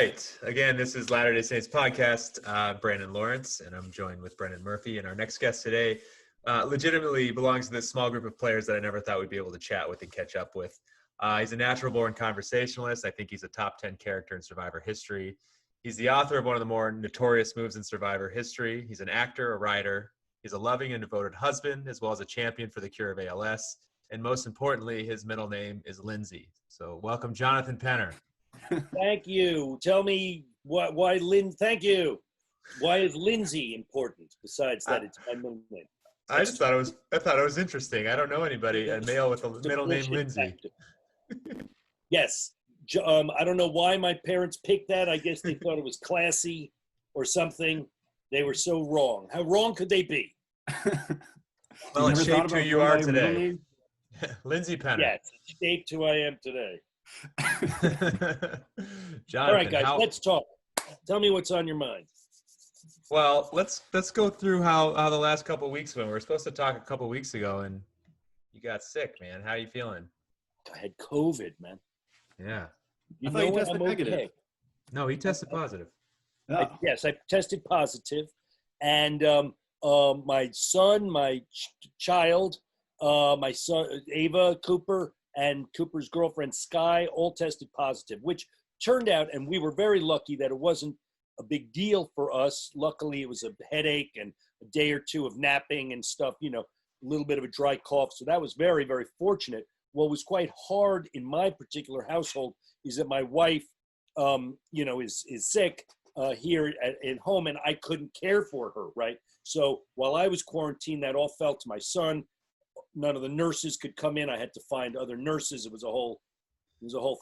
right. Again, this is Latter-day Saints podcast, Brandon Lawrence, and I'm joined with Brendan Murphy. And our next guest today legitimately belongs to this small group of players that I never thought we'd be able to chat with and catch up with. He's a natural-born conversationalist. I think he's a top 10 character in Survivor history. He's the author of one of the more notorious moves in Survivor history. He's an actor, a writer. He's a loving and devoted husband, as well as a champion for the cure of ALS. And most importantly, his middle name is Lindsay. So welcome, Jonathon Penner. Thank you. Tell me why Thank you. Why is Lindsay important? Besides that, it's my middle name. I thought it was interesting. I don't know anybody, a male with a middle name Lindsay. Yes. I don't know why my parents picked that. I guess they thought it was classy or something. They were so wrong. How wrong could they be? Well, it shaped who you are today. Lindsay Penner. Yes, it shaped who I am today. Jonathan, all right, guys, let's talk. Tell me what's on your mind. Well, let's go through how the last couple of weeks went. We were supposed to talk a couple of weeks ago, and you got sick, man. How are you feeling? I had COVID, man. Yeah. I thought you tested negative. Okay. No, he tested positive. Yes, I tested positive, and my son, my child, my son Ava Cooper, and Cooper's girlfriend Sky all tested positive, which turned out, and we were very lucky that it wasn't a big deal for us. Luckily, it was a headache and a day or two of napping and stuff, a little bit of a dry cough. So that was very, very fortunate. What was quite hard in my particular household is that my wife, is sick here at home, and I couldn't care for her, right? So while I was quarantined, that all fell to my son. None of the nurses could come in. I had to find other nurses. It was a whole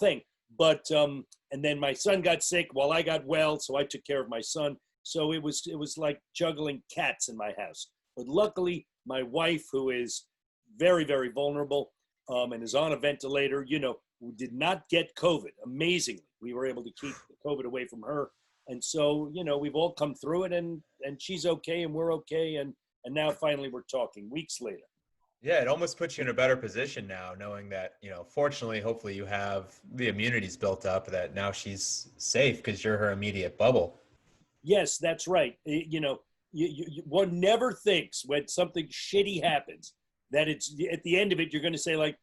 thing. But and then my son got sick while I got well, so I took care of my son. So it was like juggling cats in my house. But luckily, my wife, who is very, very vulnerable and is on a ventilator, did not get COVID. Amazingly, we were able to keep COVID away from her. And so, we've all come through it, and she's okay, and we're okay, and now finally we're talking weeks later. Yeah, it almost puts you in a better position now, knowing that, fortunately, hopefully you have the immunities built up that now she's safe because you're her immediate bubble. Yes, that's right. One never thinks when something shitty happens that it's at the end of it, you're going to say, like,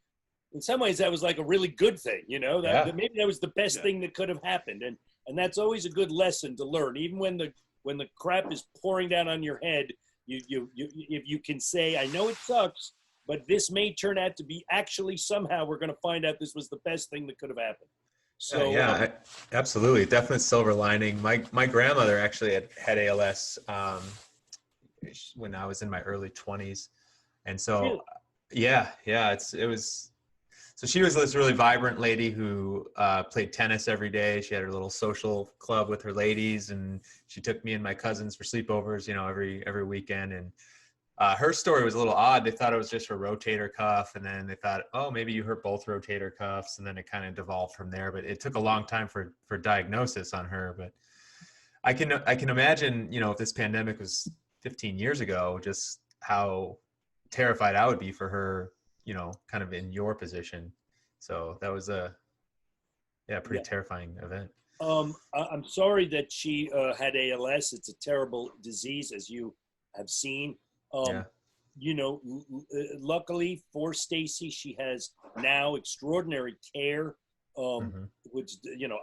in some ways that was like a really good thing, that maybe that was the best thing that could have happened. And that's always a good lesson to learn. Even when the crap is pouring down on your head, if you can say, I know it sucks, but this may turn out to be actually somehow we're going to find out this was the best thing that could have happened. So absolutely, definitely silver lining. My grandmother actually had ALS when I was in my early 20s, and so it was. So she was this really vibrant lady who played tennis every day. She had her little social club with her ladies, and she took me and my cousins for sleepovers, every weekend. And her story was a little odd. They thought it was just her rotator cuff, and then they thought, oh, maybe you hurt both rotator cuffs, and then it kind of devolved from there. But it took a long time for diagnosis on her. But I can imagine, if this pandemic was 15 years ago, just how terrified I would be for her, kind of in your position. So that was a pretty terrifying event. I'm sorry that she had ALS. It's a terrible disease, as you have seen. Luckily for Stacy, she has now extraordinary care, which,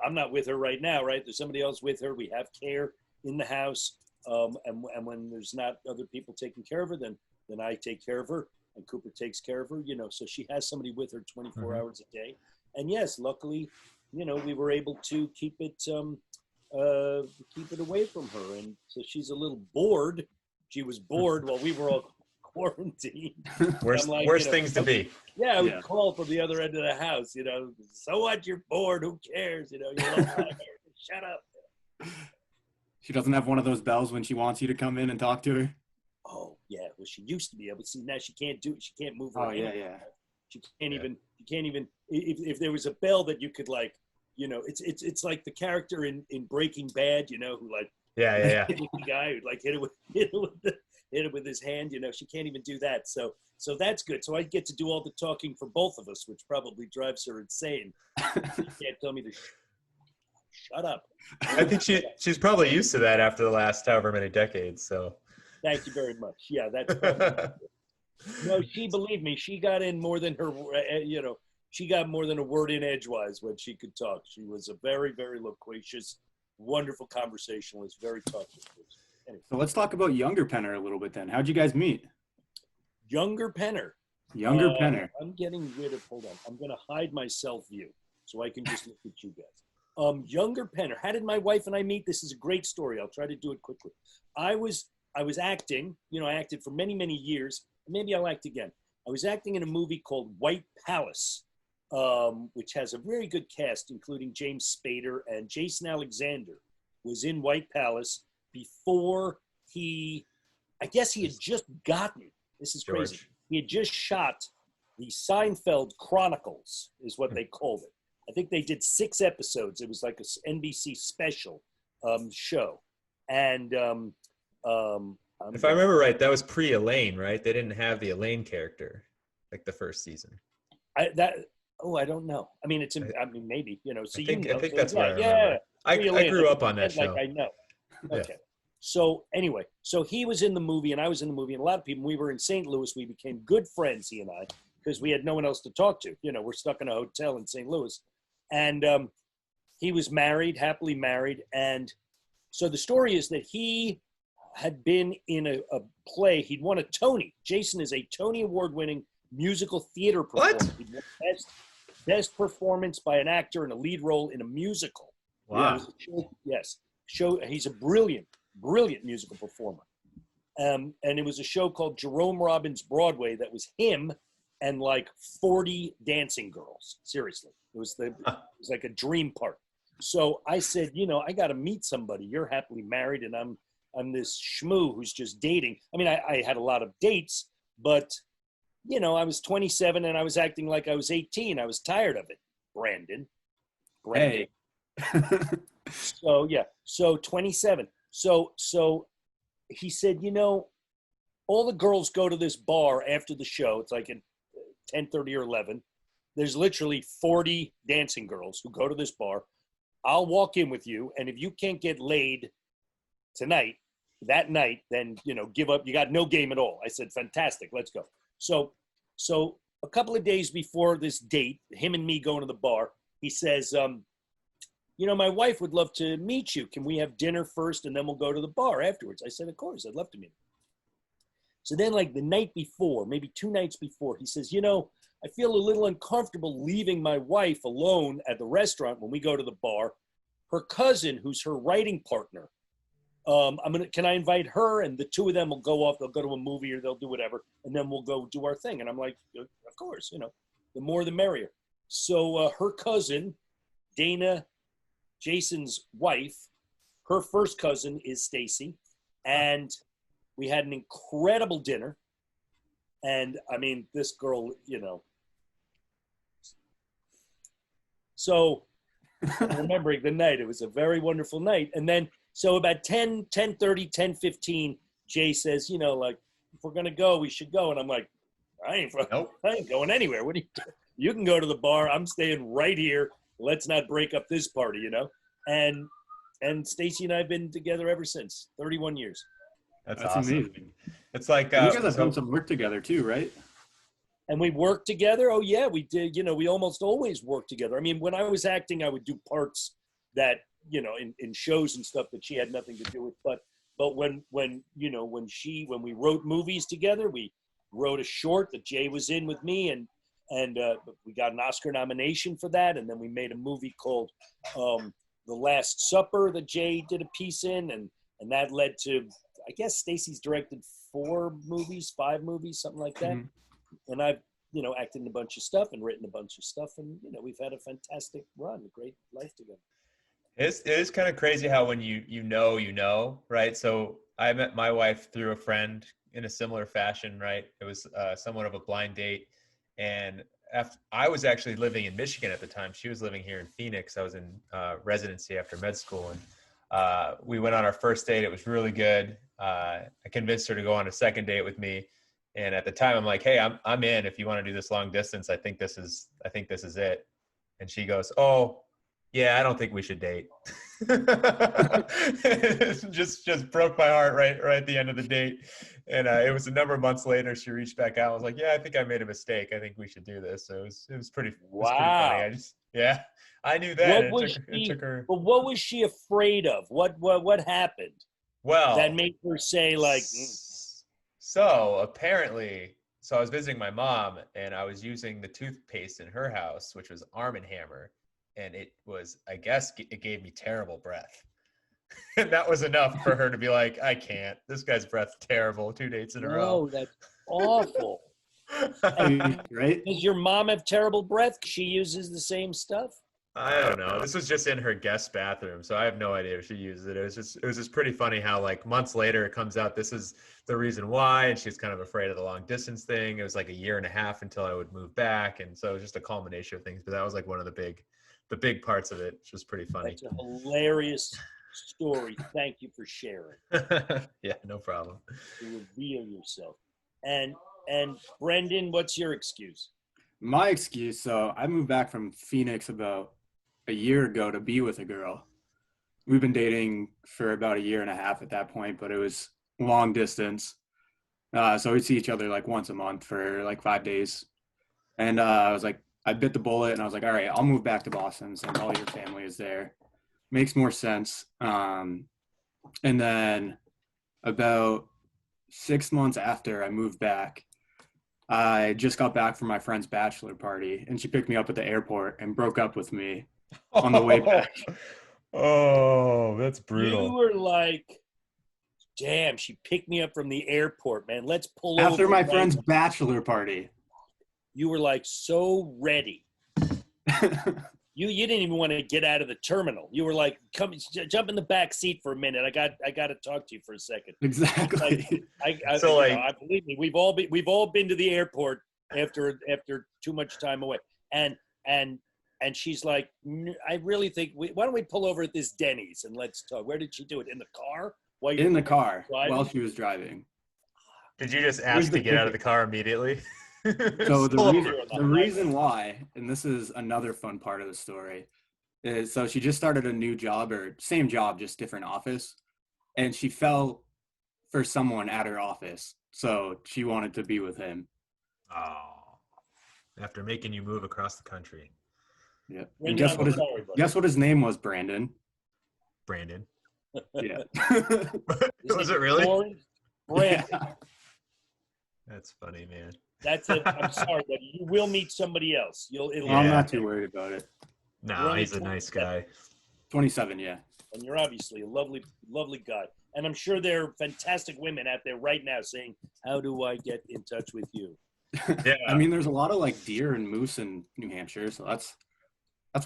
I'm not with her right now, right? There's somebody else with her. We have care in the house. And when there's not other people taking care of her, then I take care of her, and Cooper takes care of her, so she has somebody with her 24 hours a day. And yes, luckily, we were able to keep it away from her. And so she's a little bored. She was bored while we were all quarantined. Worst things to be. Yeah, I would call from the other end of the house, so what, you're bored, who cares? You're like, shut up. She doesn't have one of those bells when she wants you to come in and talk to her? Oh, yeah. Well, she used to be able to. See, now she can't do it. She can't move her hand. Yeah. She can't even, if there was a bell that you could, like, it's like the character in Breaking Bad, who, like, the guy who, like, hit it with his hand, she can't even do that. So that's good. So I get to do all the talking for both of us, which probably drives her insane. She can't tell me to Shut up. I think she's probably used to that after the last however many decades. So. Thank you very much. Yeah, that's probably. No, believe me, she got in more than her, she got more than a word in edgewise when she could talk. She was a very, very loquacious, wonderful conversationalist, very talkative. Anyway. So let's talk about younger Penner a little bit then. How'd you guys meet? Younger Penner. Younger Penner. I'm getting rid of, hold on, I'm going to hide my self view so I can just look at you guys. Younger Penner. How did my wife and I meet? This is a great story. I'll try to do it quickly. I was acting, I acted for many, many years. Maybe I'll act again. I was acting in a movie called White Palace, which has a very good cast, including James Spader, and Jason Alexander was in White Palace before I guess he had just gotten, this is crazy, he had just shot the Seinfeld Chronicles, is what they called it. I think they did 6 episodes. It was like an NBC special show. And if I remember right, that was pre-Elaine, right? They didn't have the Elaine character, like the first season. I don't know. I mean, maybe, So I think that's what I remember. I grew up on that show. Like I know. Okay. Yeah. So anyway, he was in the movie and I was in the movie, and a lot of people, we were in St. Louis, we became good friends, he and I, because we had no one else to talk to. We're stuck in a hotel in St. Louis. And he was married, happily married. And so the story is that he had been in a play. He'd won a Tony. Jason is a Tony Award-winning musical theater performer. What? He won best performance by an actor in a lead role in a musical. Wow. Yes. He's a brilliant musical performer. And it was a show called Jerome Robbins Broadway that was him and like 40 dancing girls. Seriously. It was like a dream part. So I said, I got to meet somebody. You're happily married and I'm this schmoo who's just dating. I mean, I had a lot of dates, but I was 27 and I was acting like I was 18. I was tired of it. Brendon. Hey. So yeah. So 27. So he said, all the girls go to this bar after the show. It's like at 10:30 or 11. There's literally 40 dancing girls who go to this bar. I'll walk in with you, and if you can't get laid that night, then give up. You got no game at all. I said, fantastic, let's go. So a couple of days before this date, him and me going to the bar, he says, my wife would love to meet you. Can we have dinner first, and then we'll go to the bar afterwards? I said, of course, I'd love to meet him. So then, like the night before, maybe 2 nights before, he says, I feel a little uncomfortable leaving my wife alone at the restaurant when we go to the bar. Her cousin, who's her writing partner, can I invite her? And the 2 of them will go off. They'll go to a movie or they'll do whatever, and then we'll go do our thing. And I'm like, of course, the more the merrier. So her cousin, Dana, Jason's wife, her first cousin is Stacy, and we had an incredible dinner. And I mean, this girl, so I'm remembering the night. It was a very wonderful night. And then, so about 10:30, 10:15, Jay says, like, if we're going to go, we should go. And I'm like, I ain't going anywhere. What are you doing? You can go to the bar. I'm staying right here. Let's not break up this party, And Stacy and I have been together ever since, 31 years. That's awesome. Amazing. It's like you guys have done some work together too, right? And we worked together. Oh yeah, we did. We almost always worked together. I mean, when I was acting, I would do parts that in shows and stuff that she had nothing to do with. But when we wrote movies together, we wrote a short that Jay was in with me, and we got an Oscar nomination for that. And then we made a movie called The Last Supper that Jay did a piece in, and that led to, I guess Stacy's directed 5 movies, something like that. Mm-hmm. And I've, acted in a bunch of stuff and written a bunch of stuff. And, we've had a fantastic run, a great life together. It is kind of crazy how when you know, right? So I met my wife through a friend in a similar fashion, right? It was somewhat of a blind date. And I was actually living in Michigan at the time. She was living here in Phoenix. I was in residency after med school. And we went on our first date. It was really good. I convinced her to go on a second date with me. And at the time I'm like, hey, I'm in if you want to do this long distance. I think this is it. And she goes, oh, yeah, I don't think we should date. just broke my heart right at the end of the date. And it was a number of months later, she reached back out. I was like, yeah, I think I made a mistake. I think we should do this. So it was pretty funny. Wow. I knew that. What And was it she? took her. But what was she afraid of? What happened that Well, made her say like? so apparently, so I was visiting my mom and I was using the toothpaste in her house, which was Arm& Hammer. And it was, I guess it gave me terrible breath. And that was enough for her to be like, I can't. This guy's breath's terrible. 2 dates in a row. No, that's awful. Right? Does your mom have terrible breath? She uses the same stuff? I don't know. This was just in her guest bathroom, so I have no idea if she uses it. It was just pretty funny how like months later it comes out this is the reason why, and she's kind of afraid of the long distance thing. It was like a year and a half until I would move back, and so it was just a culmination of things. But that was like one of the big parts of it, which was pretty funny. That's a hilarious story. Thank you for sharing. Yeah, no problem. To reveal yourself. And Brendon, what's your excuse? My excuse, so I moved back from Phoenix about a year ago to be with a girl. We've been dating for about a year and a half at that point, but it was long distance. So we'd see each other like once a month for like 5 days. And I was like, I bit the bullet and I was like, all right, I'll move back to Boston since all your family is there. Makes more sense. And then about 6 months after I moved back, I just got back from my friend's bachelor party and she picked me up at the airport and broke up with me on the way back. Oh, that's brutal. You were like, damn, she picked me up from the airport, man. Let's pull over. After my friend's bachelor party. You were like so ready. You didn't even want to get out of the terminal. You were like, come jump in the back seat for a minute. I got to talk to you for a second. Exactly. Believe me, we've all been to the airport after too much time away. And she's like, I really think why don't we pull over at this Denny's and let's talk. Where did she do it? In the car? In the car driving? while she was driving. Did you just ask to get out of the car immediately? So the reason why, and this is another fun part of the story, is so she just started a new job or same job, just different office. And she fell for someone at her office. So she wanted to be with him. Oh, after making you move across the country. Yeah. And guess what his name was, Brandon? Brandon. Yeah. Was it really? Brandon. Yeah. That's funny, man. That's it. I'm sorry, but you will meet somebody else. I'm not too worried about it. No, he's a nice guy. 27, yeah. And you're obviously a lovely, lovely guy. And I'm sure there are fantastic women out there right now saying, how do I get in touch with you? Yeah. I mean, there's a lot of like deer and moose in New Hampshire, so that's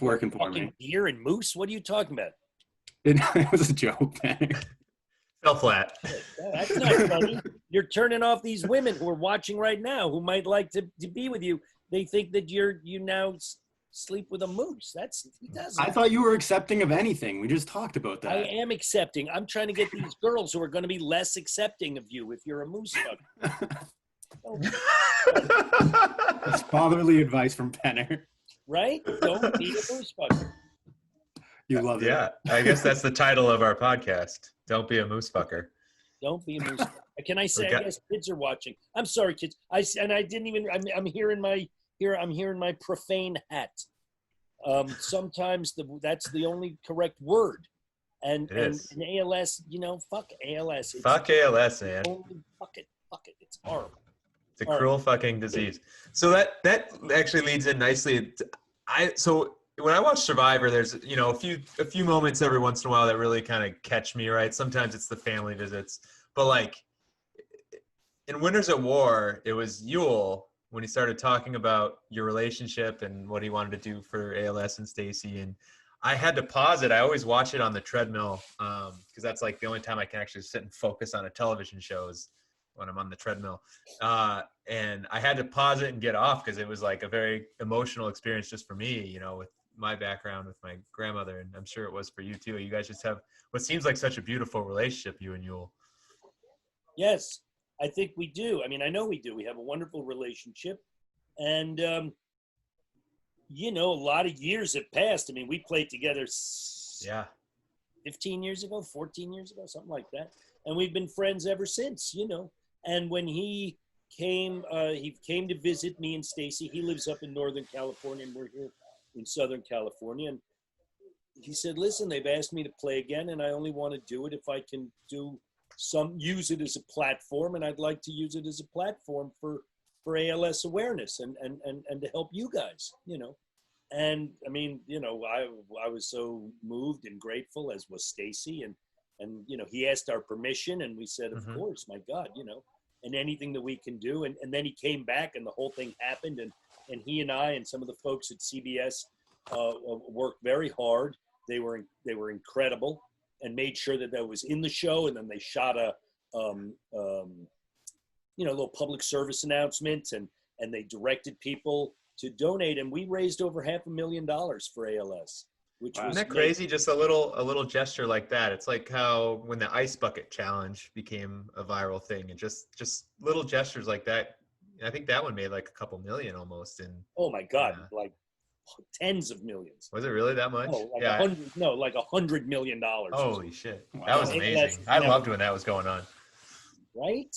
working for me. Deer and moose? What are you talking about? It was a joke, man. Fell flat. That's not funny. You're turning off these women who are watching right now who might like to be with you. They think that you now sleep with a moose. He doesn't. I thought you were accepting of anything. We just talked about that. I am accepting. I'm trying to get these girls who are going to be less accepting of you if you're a moose fucker. That's fatherly advice from Penner. Right? Don't be a moose fucker. You love it. Yeah, I guess that's the title of our podcast. Don't be a moose fucker. Don't be a moose fucker. Can I say? I guess kids are watching. I'm sorry, kids. I'm hearing my profane hat. Sometimes that's the only correct word. And ALS, fuck ALS. Fuck ALS, man. Fuck it. It's horrible. It's a cruel fucking disease. So that actually leads in nicely. So when I watch Survivor, there's a few moments every once in a while that really kind of catch me, right? Sometimes it's the family visits, but like in Winners at War, it was Yule when he started talking about your relationship and what he wanted to do for ALS and Stacy, and I had to pause it. I always watch it on the treadmill because that's like the only time I can actually sit and focus on a television show is when I'm on the treadmill. And I had to pause it and get off because it was like a very emotional experience just for me, with my background with my grandmother, and I'm sure it was for you too. You guys just have what seems like such a beautiful relationship, you and Yule. Yes, I think we do. I mean, I know we do. We have a wonderful relationship, and you know, a lot of years have passed. I mean, we played together Yeah. 15 years ago, 14 years ago, something like that. And we've been friends ever since, you know. And when he came to visit me and Stacy. He lives up in Northern California, and we're here in Southern California. And he said, listen, they've asked me to play again, and I only want to do it if I can use it as a platform, and I'd like to use it as a platform for ALS awareness and to help you guys, you know. And I mean, you know, I was so moved and grateful, as was Stacy, and you know, he asked our permission, and we said, of course, my God, you know, and anything that we can do. And then he came back, and the whole thing happened, and he and I and some of the folks at CBS worked very hard. They were incredible, and made sure that was in the show. And then they shot a little public service announcement, and they directed people to donate, and we raised over $500,000 for ALS, which was isn't that crazy? Just a little gesture like that. It's like how when the ice bucket challenge became a viral thing, and just little gestures like that. I think that one made like a couple million almost. And oh my God, like tens of millions. Was it really that much? Oh, like like $100 million. Holy shit, that was amazing. I loved when that was going on. Right?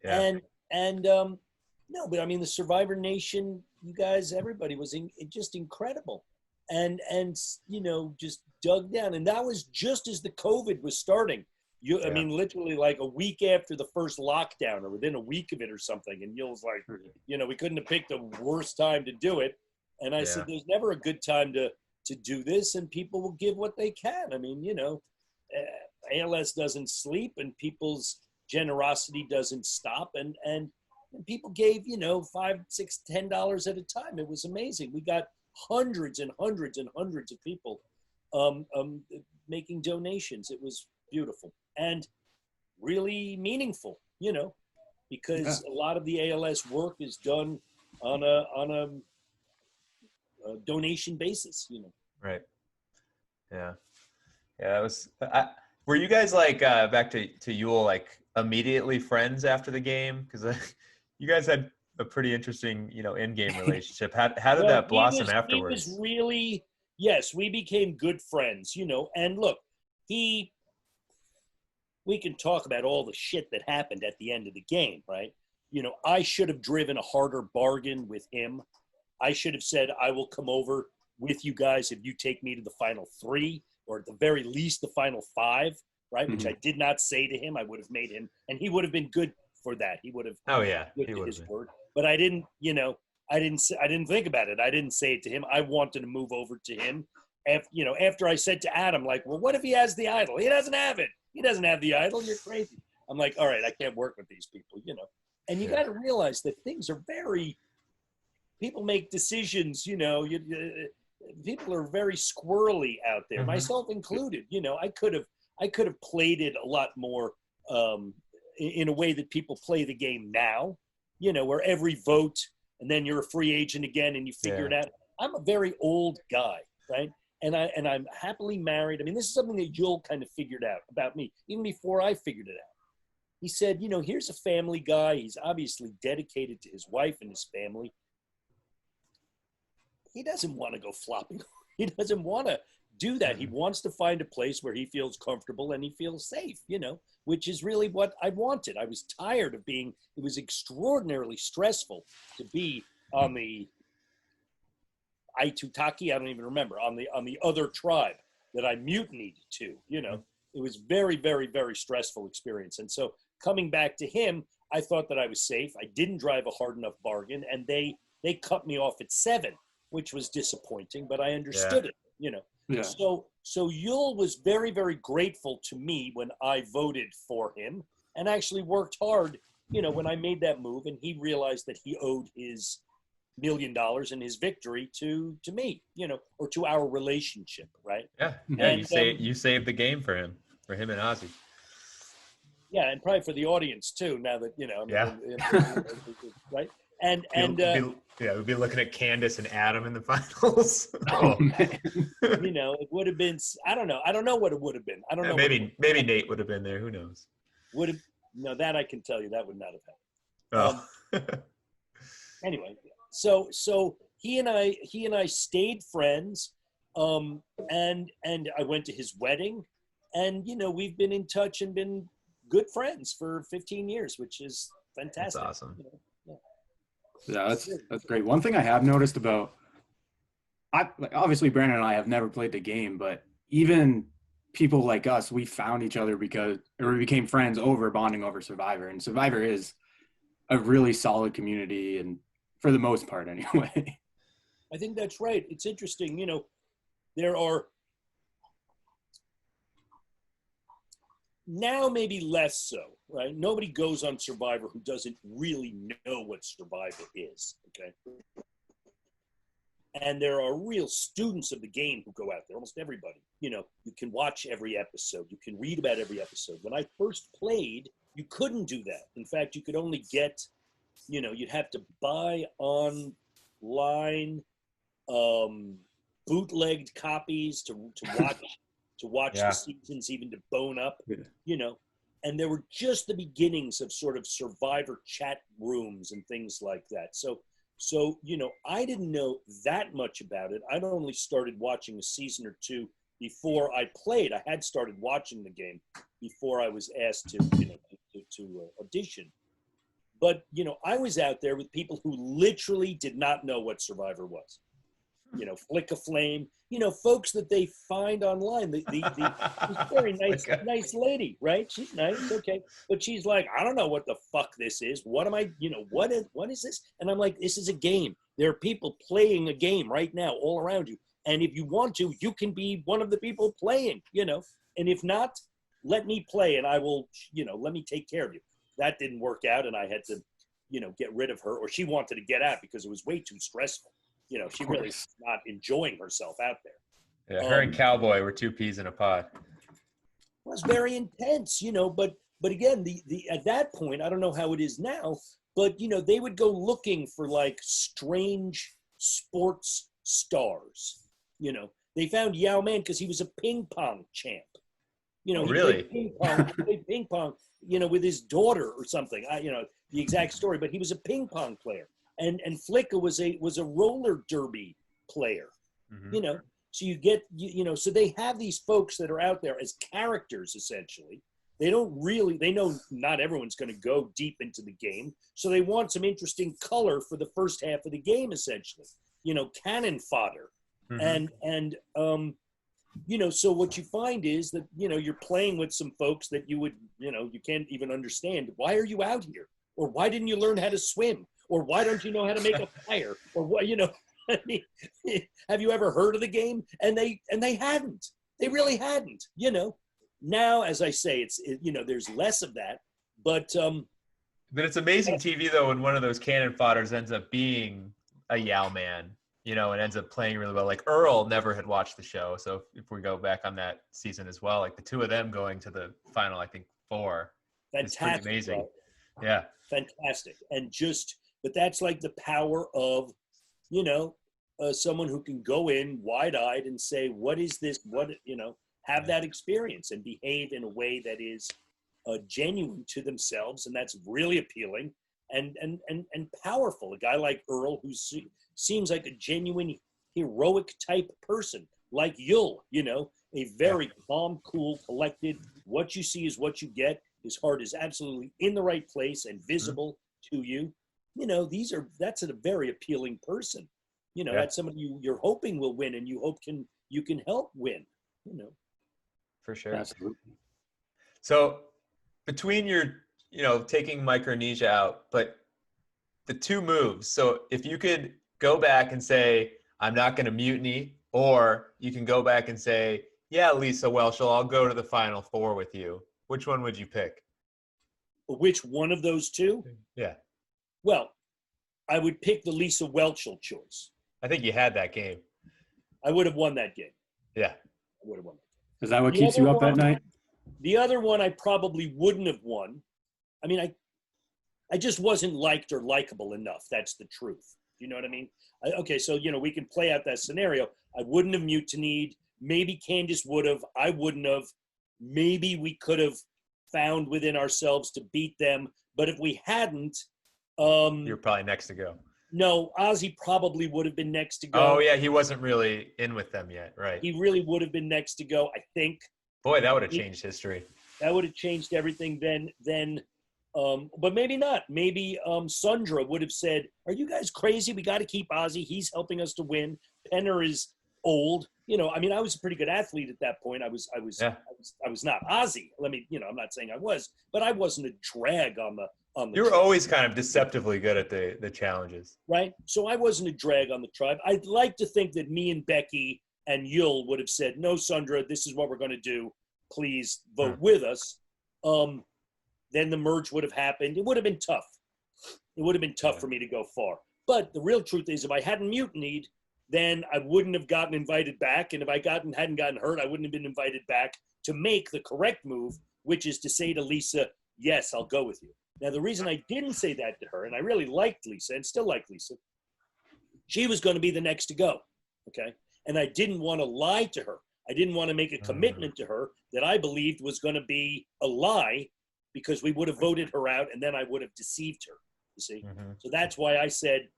Yeah. And no, but I mean, the Survivor Nation, you guys, everybody was just incredible, and you know, just dug down. And that was just as the COVID was starting. I mean, literally like a week after the first lockdown, or within a week of it, or something. And Yul was like, you know, we couldn't have picked the worst time to do it. And I said, there's never a good time to do this, and people will give what they can. I mean, you know, ALS doesn't sleep, and people's generosity doesn't stop, and people gave, you know, $5, $6, $10 at a time. It was amazing. We got hundreds and hundreds and hundreds of people making donations. It was beautiful and really meaningful, you know, because a lot of the ALS work is done on a donation basis, you know. Right. Yeah. Yeah. It was. Were you guys like back to Yule, like immediately friends after the game? Because you guys had a pretty interesting, you know, in-game relationship. How did that blossom afterwards? He was really, yes, we became good friends, you know. And look, we can talk about all the shit that happened at the end of the game, right? You know, I should have driven a harder bargain with him. I should have said, I will come over with you guys if you take me to the final 3, or at the very least the final 5, right? Which I did not say to him. I would have made him, and he would have been good for that. He would have. Oh yeah, he would his word. But I didn't, you know, I didn't think about it. I didn't say it to him. I wanted to move over to him. After I said to Adam, like, well, what if he has the idol? He doesn't have it. He doesn't have the idol. You're crazy. I'm like, all right, I can't work with these people, you know. And you got to realize that things are people make decisions, you know. People are very squirrely out there, myself included. You know, I could have played it a lot more in a way that people play the game now, you know, where every vote and then you're a free agent again and you figure it out. I'm a very old guy, right? And I'm happily married. I mean, this is something that Joel kind of figured out about me, even before I figured it out. He said, you know, here's a family guy. He's obviously dedicated to his wife and his family. He doesn't want to go flopping. He doesn't want to do that. He wants to find a place where he feels comfortable and he feels safe, you know, which is really what I wanted. I was tired of it was extraordinarily stressful to be on the Aitutaki, I don't even remember, on the other tribe that I mutinied to, you know. It was very, very, very stressful experience. And so coming back to him, I thought that I was safe. I didn't drive a hard enough bargain, and they cut me off at 7, which was disappointing, but I understood it, you know. Yeah. So Yul was very, very grateful to me when I voted for him, and actually worked hard, you know, when I made that move, and he realized that he owed his $1 million and his victory to me, you know, or to our relationship, right? Yeah. And you saved the game for him and Ozzy. Yeah, and probably for the audience too. Now that, you know, right? And we'd be looking at Candace and Adam in the finals. Oh man. You know, it would have been. I don't know what it would have been. I don't know. Maybe Nate would have been there. Who knows? No, that I can tell you that would not have happened. Anyway, so he and I stayed friends, and I went to his wedding, and we've been in touch and been good friends for 15 years, which is fantastic. That's awesome. Yeah, that's great. One thing I have noticed about, obviously Brandon and I have never played the game, but even people like us, we found each other we became friends bonding over Survivor, and Survivor is a really solid community, and for the most part anyway. I think that's right. It's interesting, there are now maybe less so, right? Nobody goes on Survivor who doesn't really know what Survivor is, okay? And there are real students of the game who go out there, almost everybody. You can watch every episode. You can read about every episode. When I first played, you couldn't do that. In fact, you could only get, you'd have to buy online bootlegged copies to watch Yeah. the seasons, even to bone up, and there were just the beginnings of sort of Survivor chat rooms and things like that. So I didn't know that much about it. I'd only started watching a season or two before I played. I had started watching the game before I was asked to audition. But, I was out there with people who literally did not know what Survivor was. Flick a Flame, folks that they find online. She's very nice lady, right? She's nice, okay. But she's like, I don't know what the fuck this is. What am I, what is this? And I'm like, this is a game. There are people playing a game right now all around you. And if you want to, you can be one of the people playing, And if not, let me play and I will, let me take care of you. That didn't work out and I had to, get rid of her, or she wanted to get out because it was way too stressful. She really was not enjoying herself out there. Yeah, her and Cowboy were two peas in a pod. It was very intense, but again, the at that point, I don't know how it is now, but they would go looking for like strange sports stars. They found Yao Man because he was a ping pong champ. He really? played ping pong, with his daughter or something. The exact story, but he was a ping pong player. And Flicka was a roller derby player, Mm-hmm. So you get, so they have these folks that are out there as characters, essentially. They know not everyone's going to go deep into the game. So they want some interesting color for the first half of the game, essentially, cannon fodder. Mm-hmm. And so what you find is that, you're playing with some folks that you would, you can't even understand. Why are you out here? Or why didn't you learn how to swim? Or why don't you know how to make a fire? Or what, I mean, have you ever heard of the game? And they hadn't. They really hadn't. Now, as I say, there's less of that. But it's amazing TV though when one of those cannon fodders ends up being a Yao Man, and ends up playing really well. Like Earl never had watched the show, so if we go back on that season as well, like the two of them going to the final, I think 4. It's pretty amazing. Right? Yeah. Fantastic. But that's like the power of, someone who can go in wide-eyed and say, what is this? Have that experience and behave in a way that is genuine to themselves. And that's really appealing and powerful. A guy like Earl, who seems like a genuine heroic type person, like Yul, a very calm, cool, collected, what you see is what you get. His heart is absolutely in the right place and visible to you. That's a very appealing person. That's somebody you're hoping will win and you hope you can help win, For sure. Absolutely. So between your, taking Micronesia out, but the two moves. So if you could go back and say, I'm not going to mutiny, or you can go back and say, yeah, Lisa Welshel, I'll go to the Final 4 with you. Which one would you pick? Which one of those two? Yeah. Well, I would pick the Lisa Welchel choice. I think you had that game. I would have won that game. Yeah. I would have won that game. Is that what keeps you up at night? The other one I probably wouldn't have won. I mean, I just wasn't liked or likable enough. That's the truth. You know what I mean? Okay, so, we can play out that scenario. I wouldn't have mutinied. Maybe Candace would have. I wouldn't have. Maybe we could have found within ourselves to beat them. But if we hadn't, you're probably next to go. No, Ozzy probably would have been next to go. Oh yeah, he wasn't really in with them yet, right? He really would have been next to go, I think. Boy, that would have changed history. That would have changed everything then. But maybe not. Maybe Sundra would have said, "Are you guys crazy? We got to keep Ozzy. He's helping us to win. Penner is old. I mean, I was a pretty good athlete at that point. I was not Ozzy. I'm not saying I was, but I wasn't a drag on the. You were always kind of deceptively good at the challenges, right? So I wasn't a drag on the tribe. I'd like to think that me and Becky and Yul would have said, "No, Sundra, this is what we're going to do. Please vote with us." Then the merge would have happened. It would have been tough. It would have been tough for me to go far. But the real truth is, if I hadn't mutinied, then I wouldn't have gotten invited back. And if I hadn't gotten hurt, I wouldn't have been invited back to make the correct move, which is to say to Lisa, "Yes, I'll go with you." Now, the reason I didn't say that to her, and I really liked Lisa and still like Lisa, she was going to be the next to go, okay? And I didn't want to lie to her. I didn't want to make a commitment to her that I believed was going to be a lie, because we would have voted her out and then I would have deceived her, you see? So that's why I said,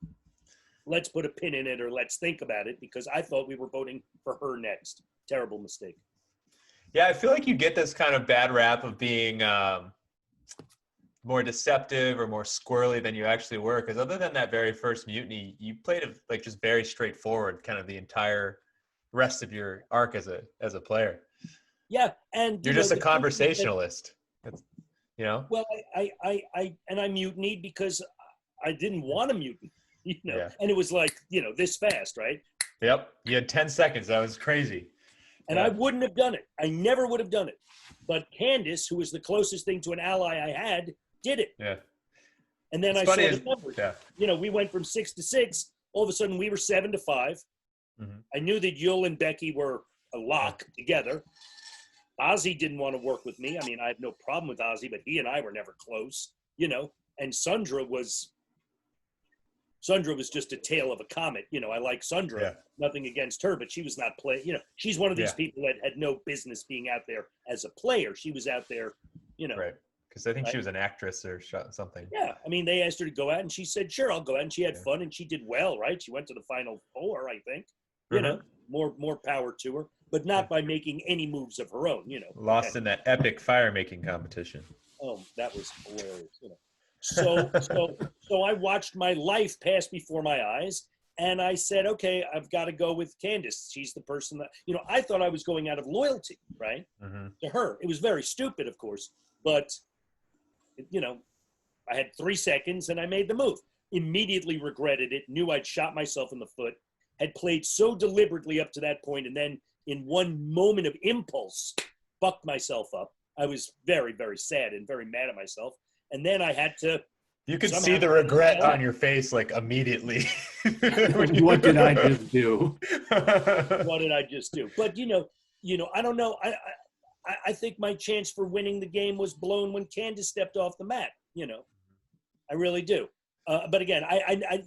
let's put a pin in it, or let's think about it, because I thought we were voting for her next. Terrible mistake. Yeah, I feel like you get this kind of bad rap of being more deceptive or more squirrely than you actually were, because other than that very first mutiny, you played it like just very straightforward kind of the entire rest of your arc as a player. Yeah, and you're just a conversationalist. Well, I mutinied because I didn't want to mutiny, and it was like, this fast, right? Yep. You had 10 seconds. That was crazy. And I wouldn't have done it. I never would have done it. But Candace, who was the closest thing to an ally I had, did it. Yeah. And then I saw the numbers. Yeah. We went from 6 to 6. All of a sudden, we were 7 to 5. I knew that Yul and Becky were a lock together. Ozzy didn't want to work with me. I mean, I have no problem with Ozzy, but he and I were never close, And Sundra was just a tail of a comet. I like Sundra, nothing against her, but she was not playing. She's one of these people that had no business being out there as a player. She was out there, Right. Because I think she was an actress or something. Yeah. I mean, they asked her to go out and she said, "Sure, I'll go out." And she had fun and she did well, right? She went to the final 4, I think. More power to her, but not by making any moves of her own, Lost in that epic fire making competition. Oh, that was hilarious, So I watched my life pass before my eyes, and I said, okay, I've got to go with Candace. She's the person that, I thought I was going out of loyalty, right, to her. It was very stupid, of course, but, I had 3 seconds and I made the move. Immediately regretted it, knew I'd shot myself in the foot, had played so deliberately up to that point, and then in one moment of impulse, fucked myself up. I was very, very sad and very mad at myself. And then I had to. You could see the regret on your face, like immediately. What did I just do? What did I just do? But I don't know. I think my chance for winning the game was blown when Candace stepped off the mat. I really do. But again, I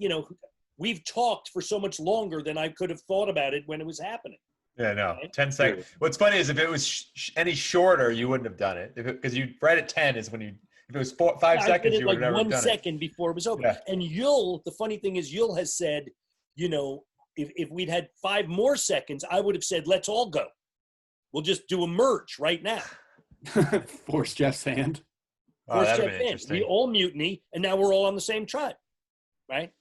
we've talked for so much longer than I could have thought about it when it was happening. Yeah, no, 10 seconds. What's funny is if it was any shorter, you wouldn't have done it. Because you right at 10 is when you. If it was 5 seconds, you would have never done it. 1 second before it was over. Yeah. And Yul, the funny thing is, Yul has said, if we'd had 5 more seconds, I would have said, let's all go. We'll just do a merge right now. Force Jeff's hand. Force Jeff's hand. We all mutiny, and now we're all on the same tribe, right?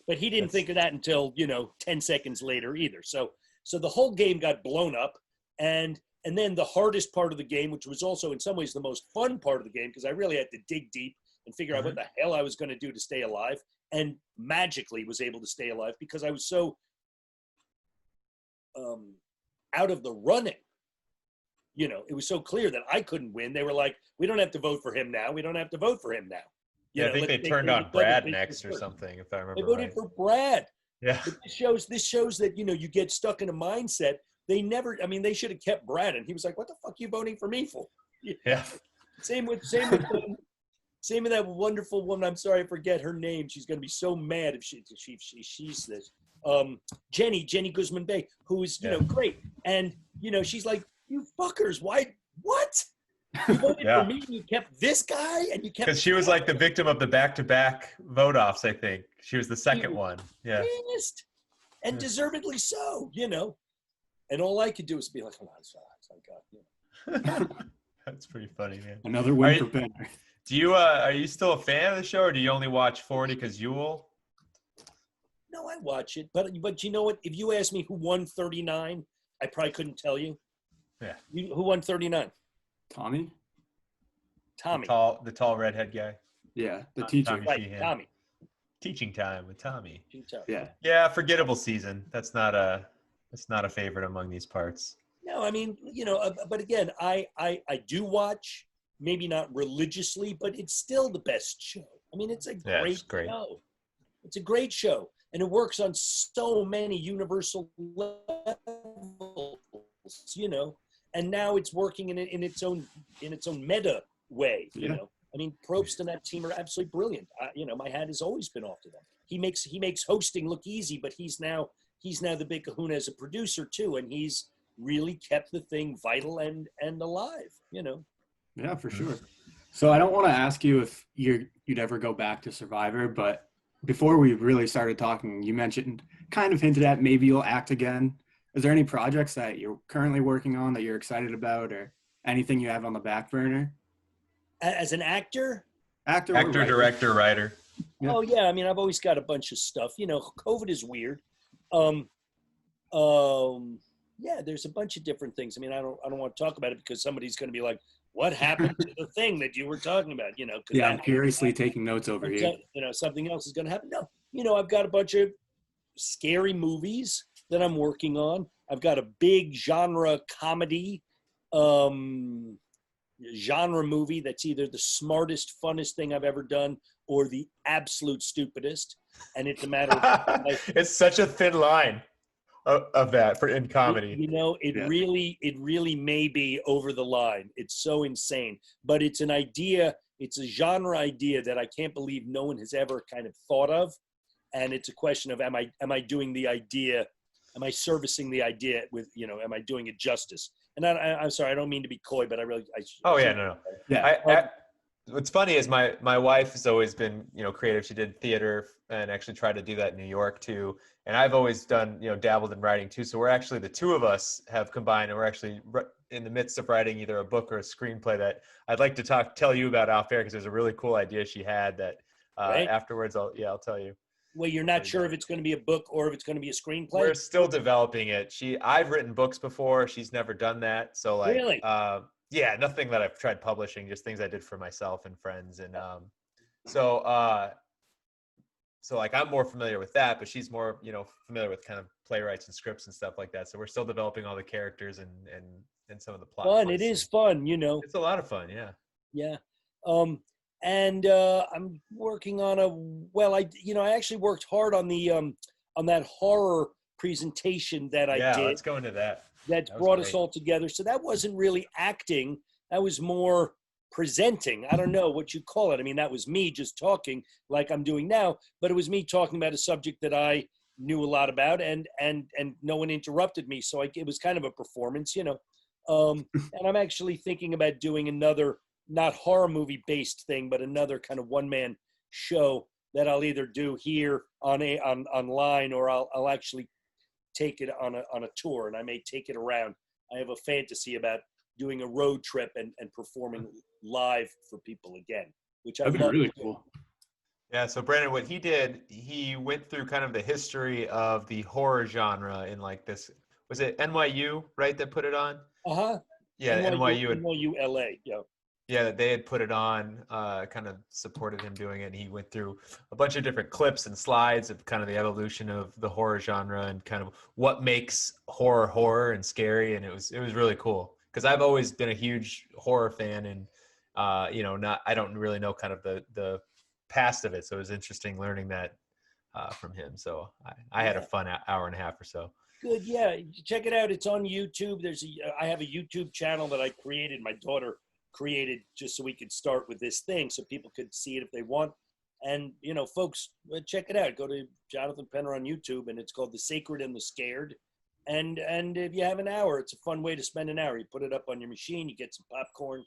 But he didn't think of that until 10 seconds later either. So the whole game got blown up, and then the hardest part of the game, which was also in some ways the most fun part of the game, because I really had to dig deep and figure out what the hell I was going to do to stay alive, and magically was able to stay alive because I was so out of the running. It was so clear that I couldn't win. They were like, we don't have to vote for him now. We don't have to vote for him now. I think they turned on Brad next or something, if I remember They voted for Brad. Yeah. But this shows that, you get stuck in a mindset. They should have kept Brad. And he was like, what the fuck are you voting for me for? Yeah. Same with that wonderful woman. I'm sorry, I forget her name. She's going to be so mad if she's this. Jenny Guzman Bay, who is, great. And, she's like, you fuckers, why, what? You voted Yeah. for me and you kept this guy and you kept. Because she was like the victim of the back-to-back vote-offs, I think. She was the second one. Yeah. Pissed. And Yeah. deservedly so, you know. And all I could do was be like, oh, it's like, you know. That's pretty funny, man. Another win Are for you- Penner. are you still a fan of the show, or do you only watch 40 because Yule? No, I watch it. But you know what? If you asked me who won 39, I probably couldn't tell you. Yeah. Who won 39? Tommy? Tommy. The tall redhead guy. Yeah, the teacher. Tommy Right, Sheehan. Tommy. Teaching time with Tommy. Yeah. Yeah, forgettable season. That's not a favorite among these parts. No, I mean, you know, but again, I do watch, maybe not religiously, but it's still the best show. I mean, it's a great show. It's a great show, and it works on so many universal levels, you know. And now it's working in its own meta way, you know. I mean, Probst and that team are absolutely brilliant. You know, my hat has always been off to them. He makes hosting look easy, but he's now the big kahuna as a producer too, and he's really kept the thing vital and alive, you know. Yeah, for sure. So I don't want to ask you if you'd ever go back to Survivor, but before we really started talking, you mentioned, kind of hinted at, maybe you'll act again. Is there any projects that you're currently working on that you're excited about, or anything you have on the back burner? As an actor, director, writer. Yeah. Oh yeah, I mean, I've always got a bunch of stuff. You know, COVID is weird. Yeah, there's a bunch of different things. I mean, I don't want to talk about it because somebody's going to be like, "What happened to the thing that you were talking about?" You know. Yeah, I'm curiously taking notes over here. You know, something else is going to happen. No, you know, I've got a bunch of scary movies that I'm working on. I've got a big genre comedy genre movie that's either the smartest, funnest thing I've ever done or the absolute stupidest. And it's a matter of it's such a thin line of that in comedy. You know, it really may be over the line. It's so insane. But it's an idea, it's a genre idea that I can't believe no one has ever kind of thought of. And it's a question of am I doing the idea, am I servicing the idea with, you know, am I doing it justice? And I'm sorry, I don't mean to be coy, but No. Yeah. What's funny is my wife has always been, you know, creative. She did theater and actually tried to do that in New York too. And I've always done, you know, dabbled in writing too. So we're actually, the two of us have combined, and we're actually in the midst of writing either a book or a screenplay that I'd like to tell you about off air, because there's a really cool idea she had that afterwards I'll tell you. Well, you're not sure if it's going to be a book or if it's going to be a screenplay? We're still developing it. I've written books before. She's never done that. So like, really? Yeah, nothing that I've tried publishing, just things I did for myself and friends. And so like I'm more familiar with that, but she's more, you know, familiar with kind of playwrights and scripts and stuff like that. So we're still developing all the characters and some of the plot. Fun. It is fun, you know. It's a lot of fun, yeah. Yeah. And I'm working on I actually worked hard on the on that horror presentation that I did. Yeah, let's go into that. That brought us all together. So that wasn't really acting. That was more presenting. I don't know what you call it. I mean, that was me just talking like I'm doing now, but it was me talking about a subject that I knew a lot about, and no one interrupted me. So it was kind of a performance, you know. And I'm actually thinking about doing another, not horror movie based thing, but another kind of one-man show that I'll either do here online, or I'll actually take it on a tour, and I may take it around. I have a fantasy about doing a road trip and performing live for people again, which I'd love really to do. cool. Yeah, so Brendon, what he did, he went through kind of the history of the horror genre in like this, was it NYU, right, that put it on? Uh-huh. Yeah, NYU LA, yeah. Yeah, they had put it on, kind of supported him doing it. And he went through a bunch of different clips and slides of kind of the evolution of the horror genre and kind of what makes horror and scary. And it was really cool, because I've always been a huge horror fan, and I don't really know kind of the past of it. So it was interesting learning that from him. So I had a fun hour and a half or so. Good, yeah. Check it out. It's on YouTube. I have a YouTube channel that I created. My daughter created just so we could start with this thing, so people could see it if they want. And, you know, folks, check it out. Go to Jonathon Penner on YouTube, and it's called The Sacred and the Scared. And if you have an hour, it's a fun way to spend an hour. You put it up on your machine, you get some popcorn,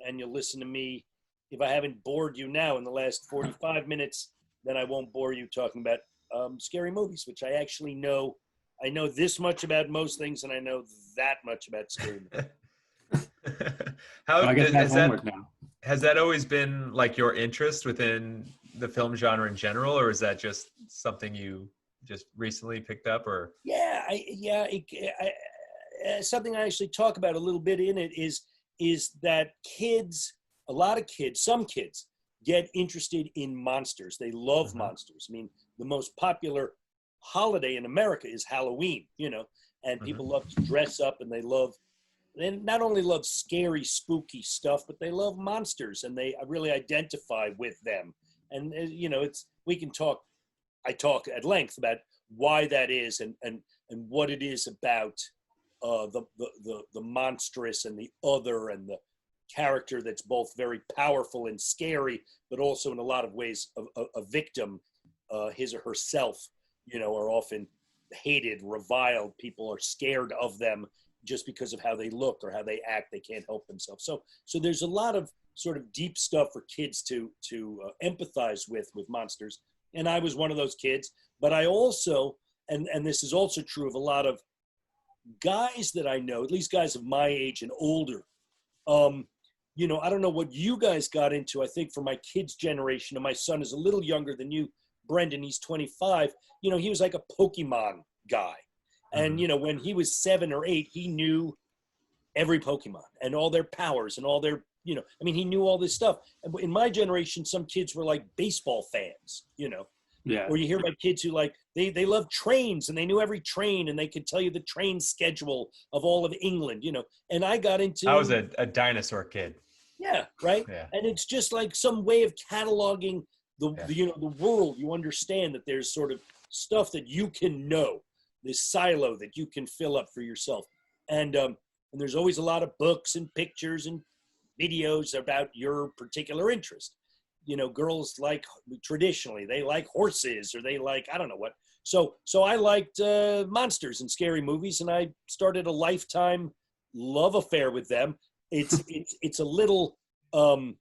and you'll listen to me. If I haven't bored you now in the last 45 minutes, then I won't bore you talking about scary movies, which I actually know. I know this much about most things, and I know that much about scary movies. How So I guess that's homework now. has that always been like your interest within the film genre in general, or is that just something you just recently picked up? Or something I actually talk about a little bit in it is that a lot of kids, some kids get interested in monsters. They love monsters. I mean, the most popular holiday in America is Halloween, and people love to dress up, and they not only love scary, spooky stuff, but they love monsters, and they really identify with them. And I talk at length about why that is, and what it is about the monstrous and the other, and the character that's both very powerful and scary, but also in a lot of ways a victim, his or herself, are often hated, reviled. People are scared of them just because of how they look or how they act. They can't help themselves. So there's a lot of sort of deep stuff for kids to empathize with monsters. And I was one of those kids. But I also, and this is also true of a lot of guys that I know, at least guys of my age and older. I don't know what you guys got into. I think for my kids' generation, and my son is a little younger than you, Brendon, he's 25. He was like a Pokemon guy. And, when he was 7 or 8, he knew every Pokemon and all their powers and all their, he knew all this stuff. And in my generation, some kids were like baseball fans, Yeah. Or you hear about kids who they love trains, and they knew every train, and they could tell you the train schedule of all of England, And I got into... I was a dinosaur kid. Yeah, right? Yeah. And it's just like some way of cataloging the world. You understand that there's sort of stuff that you can know, this silo that you can fill up for yourself. And there's always a lot of books and pictures and videos about your particular interest. Girls traditionally, they like horses, or they like, I don't know what. So I liked monsters and scary movies, and I started a lifetime love affair with them. It's a little, I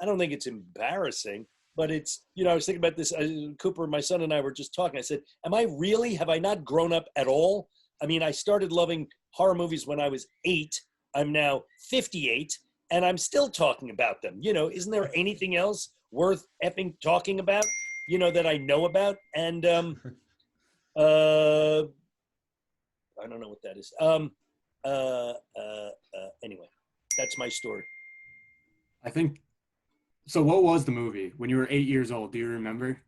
don't think it's embarrassing, but it's, I was thinking about this. Cooper, my son, and I were just talking. I said, have I not grown up at all? I mean, I started loving horror movies when I was 8. I'm now 58, and I'm still talking about them. Isn't there anything else worth effing talking about, that I know about? And I don't know what that is. Anyway, that's my story. I think, so what was the movie when you were 8 years old? Do you remember?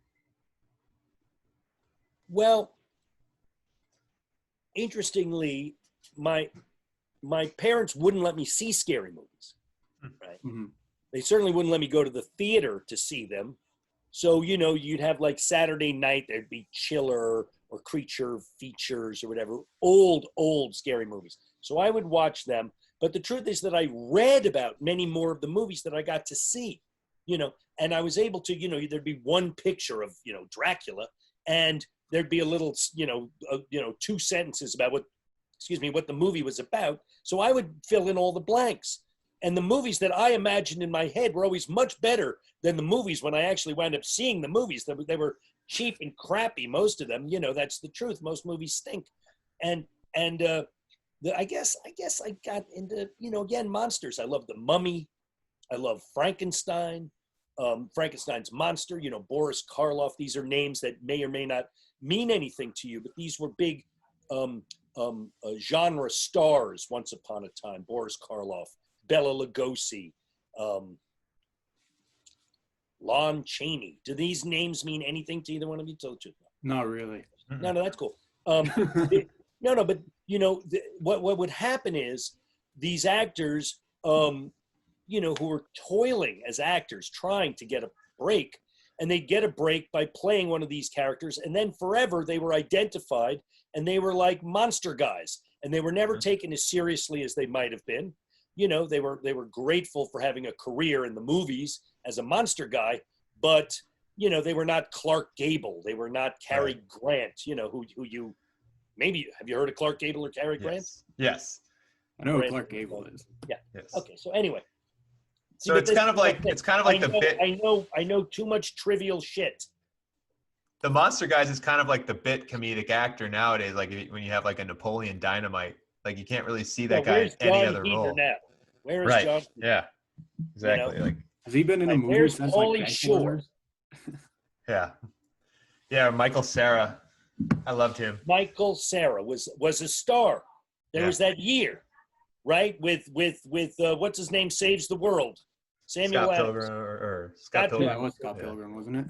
Well, interestingly, my parents wouldn't let me see scary movies, right? Mm-hmm. They certainly wouldn't let me go to the theater to see them. So, you'd have like Saturday night, there'd be Chiller or Creature Features or whatever, old scary movies. So I would watch them. But the truth is that I read about many more of the movies that I got to see, and I was able to, there'd be one picture of, Dracula, and there'd be a little, 2 sentences about what the movie was about. So I would fill in all the blanks. And the movies that I imagined in my head were always much better than the movies when I actually wound up seeing the movies. They were cheap and crappy, most of them. That's the truth. Most movies stink. And I guess I got into, again, monsters. I love The Mummy. I love Frankenstein, Frankenstein's monster, Boris Karloff. These are names that may or may not mean anything to you, but these were big genre stars once upon a time. Boris Karloff, Bela Lugosi, Lon Chaney. Do these names mean anything to either one of you? Tell the truth. Not really. No, that's cool. But what would happen is these actors, who were toiling as actors, trying to get a break, and they'd get a break by playing one of these characters, and then forever they were identified, and they were like monster guys, and they were never taken as seriously as they might have been. They were grateful for having a career in the movies as a monster guy, but they were not Clark Gable, they were not Cary Grant, who you maybe have you heard of Clark Gable or Cary Grant? Yes. I know who Clark Gable is. Yeah. Yes. Okay. So anyway, So it's kind of like the bit. I know too much trivial shit. The Monster Guys is kind of like the bit comedic actor nowadays. Like when you have like a Napoleon Dynamite, like you can't really see that guy in any other role. Now? Where is Right. John? Yeah. Exactly. Like, has he been in a movie where's since Pauly like Shore? yeah. Yeah. Michael Cera. I loved him. Michael Cera was a star. There was that year, right? With what's his name saves the world, Samuel Scott Adams. Pilgrim or Scott Pilgrim. Yeah, it was Scott Pilgrim, wasn't it?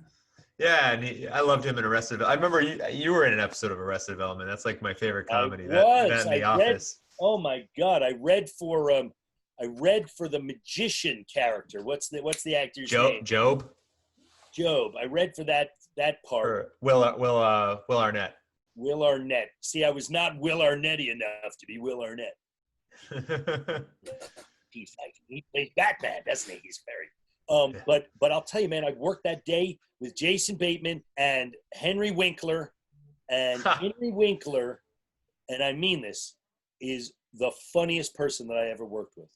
Yeah, and I loved him in Arrested. I remember you were in an episode of Arrested Development. That's like my favorite comedy. That and The Office. Oh my God! I read for the magician character. What's the actor's name? Job. I read for that part. Or Will Arnett. Will Arnett. See, I was not Will Arnetty enough to be Will Arnett. He plays Batman, doesn't he? He's very. But I'll tell you, man, I worked that day with Jason Bateman and Henry Winkler, and Henry Winkler, and I mean this, is the funniest person that I ever worked with.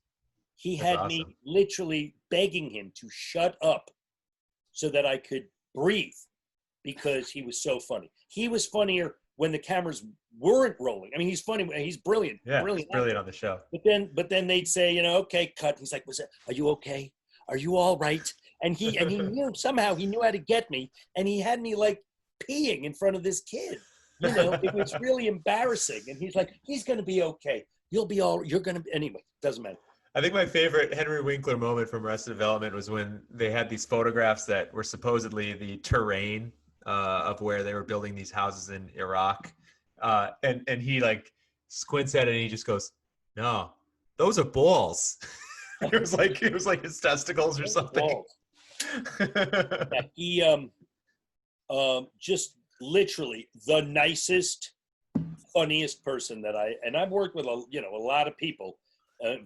He had me literally begging him to shut up so that I could breathe because he was so funny. He was funnier when the cameras weren't rolling. I mean, he's funny. He's brilliant. Yeah, brilliant, brilliant on the show. But then they'd say, okay, cut. He's like, are you okay? Are you all right? And he knew somehow he knew how to get me, and he had me like peeing in front of this kid. It was really embarrassing. And he's like, he's gonna be okay. You're gonna be anyway. Doesn't matter. I think my favorite Henry Winkler moment from Arrested Development was when they had these photographs that were supposedly the terrain of where they were building these houses in Iraq, and he like squints at it and he just goes, "No, those are balls." it was like his testicles or something. Yeah, he just literally the nicest, funniest person that I've worked with a lot of people,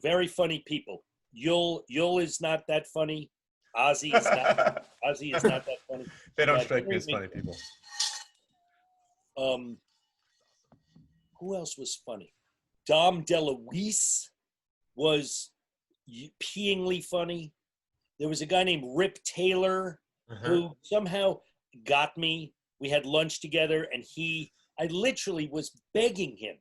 very funny people. Yul is not that funny. Ozzy is not that funny. They don't strike me as funny people. Who else was funny? Dom DeLuise was peeingly funny. There was a guy named Rip Taylor who somehow got me. We had lunch together, and I literally was begging him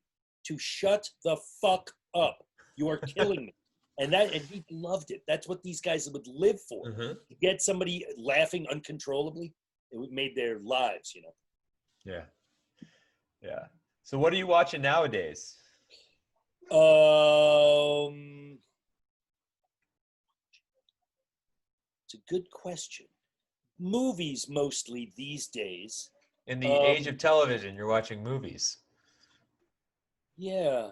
to shut the fuck up. You are killing me. And he loved it. That's what these guys would live for. To get somebody laughing uncontrollably, it made their lives, Yeah. Yeah. So what are you watching nowadays? It's a good question. Movies mostly these days. In the age of television, you're watching movies. Yeah.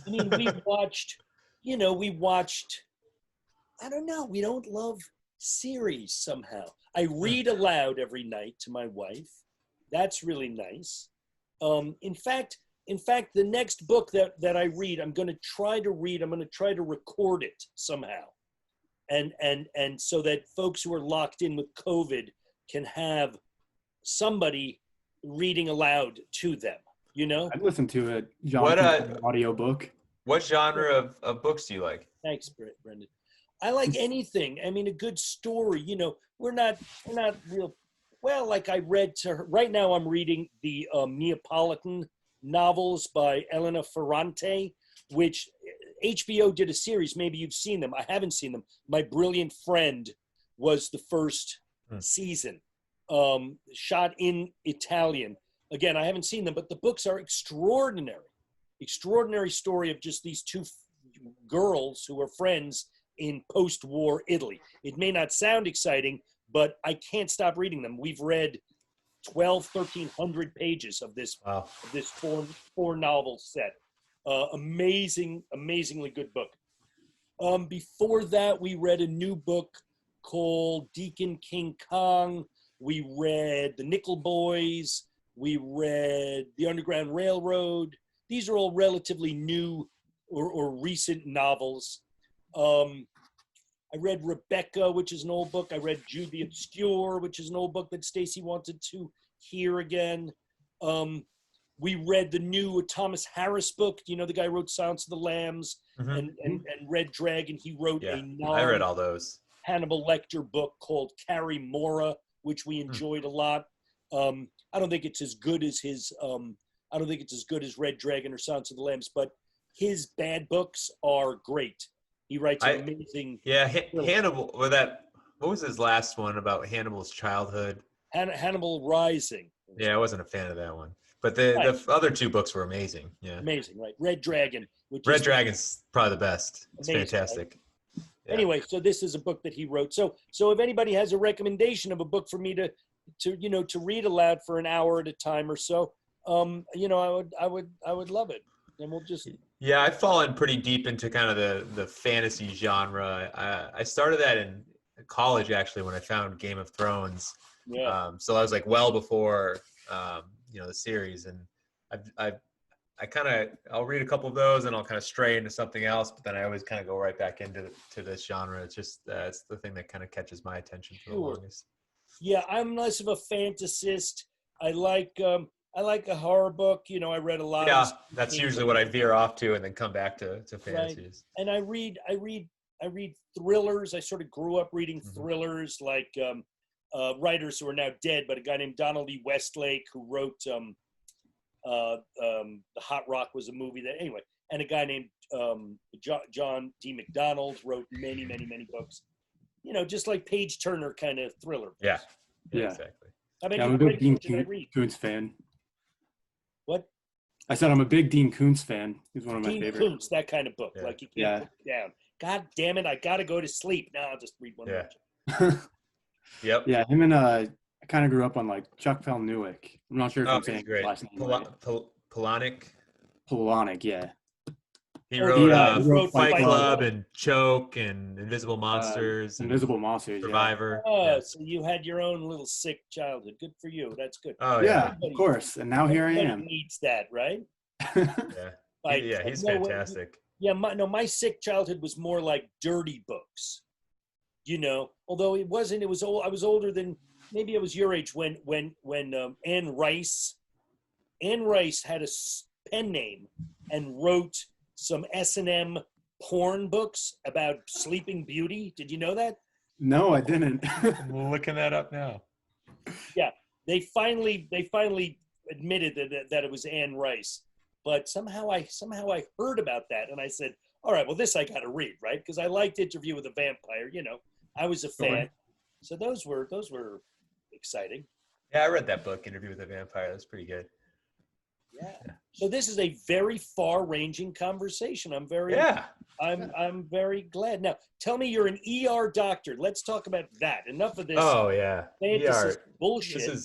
I mean, we watched, I don't know, we don't love series somehow. I read aloud every night to my wife. That's really nice. In fact, the next book that I read, I'm going to try to record it somehow. And so that folks who are locked in with COVID can have somebody reading aloud to them, I'd listen to a Jonathon audiobook. What genre of books do you like? Thanks, Brendon. I like anything. I mean, a good story, we're not real. Well, like I read to her, right now I'm reading the Neapolitan novels by Elena Ferrante, which HBO did a series. Maybe you've seen them. I haven't seen them. My Brilliant Friend was the first season, shot in Italian. Again, I haven't seen them, but the books are extraordinary. Extraordinary story of just these two girls who are friends in post-war Italy. It may not sound exciting, but I can't stop reading them. We've read 1,300 pages of this this four novel set. Amazingly good book. Before that, we read a new book called Deacon King Kong. We read The Nickel Boys. We read The Underground Railroad. These are all relatively new or recent novels. I read Rebecca, which is an old book. I read Jude the Obscure, which is an old book that Stacy wanted to hear again. We read the new Thomas Harris book. Do you know the guy who wrote Silence of the Lambs and Red Dragon? He wrote a I read all those. Hannibal Lecter book called Carrie Mora, which we enjoyed a lot. I don't think it's as good as his. I don't think it's as good as Red Dragon or Silence of the Lambs, but his bad books are great. He writes amazing. Yeah, Hannibal. Or that. What was his last one about Hannibal's childhood? Hannibal Rising. Yeah, I wasn't a fan of that one. But the other two books were amazing. Yeah. Amazing, right? Red Dragon. Red Dragon's probably the best. It's amazing, fantastic. Right? Yeah. Anyway, so this is a book that he wrote. So if anybody has a recommendation of a book for me to read aloud for an hour at a time or so, I would love it. And we'll just. Yeah, I've fallen pretty deep into kind of the fantasy genre. I started that in college actually when I found Game of Thrones. Yeah. So I was like well before the series, and I'll read a couple of those and I'll kind of stray into something else, but then I always kind of go right back into this genre. It's just it's the thing that kind of catches my attention for the longest. Yeah, I'm less of a fantasist. I like a horror book. I read a lot. Yeah, that's usually what I veer off to, and then come back to fantasies. Right. And I read thrillers. I sort of grew up reading thrillers, like writers who are now dead, but a guy named Donald E. Westlake who wrote The Hot Rock was a movie that anyway, and a guy named John D. McDonald wrote many books. Just like Page Turner kind of thriller books. Yeah, exactly. I'm a big Dean Koontz fan. What? I said I'm a big Dean Koontz fan. He's one of my favorites. Dean Koontz, that kind of book. Yeah. Like you can't put it down. God damn it, I gotta go to sleep. Now I'll just read one more. Yep. Yeah, him and I kind of grew up on like Chuck Palahniuk. I'm not sure if I'm saying great. his last name. Palahniuk. Palahniuk, yeah. He wrote Fight Club and Choke and Invisible Monsters. Invisible Monsters. Survivor. Oh, yeah. So you had your own little sick childhood. Good for you. That's good. Oh yeah, of course. And now here I am. Needs that, right? Yeah. He's fantastic. My sick childhood was more like dirty books. Although it wasn't. It was old. I was older than maybe I was your age when Anne Rice had a pen name and wrote some S&M porn books about Sleeping Beauty. Did you know that? No, I didn't. I'm looking that up now. Yeah, they finally admitted that it was Anne Rice, but somehow I heard about that and I said, all right, well this I got to read, right? Because I liked Interview with a Vampire. I was a fan, so those were exciting. Yeah, I read that book, Interview with a Vampire. That's pretty good. Yeah. So this is a very far-ranging conversation. I'm very glad. Now, tell me you're an ER doctor. Let's talk about that. Enough of this. Oh yeah. ER bullshit.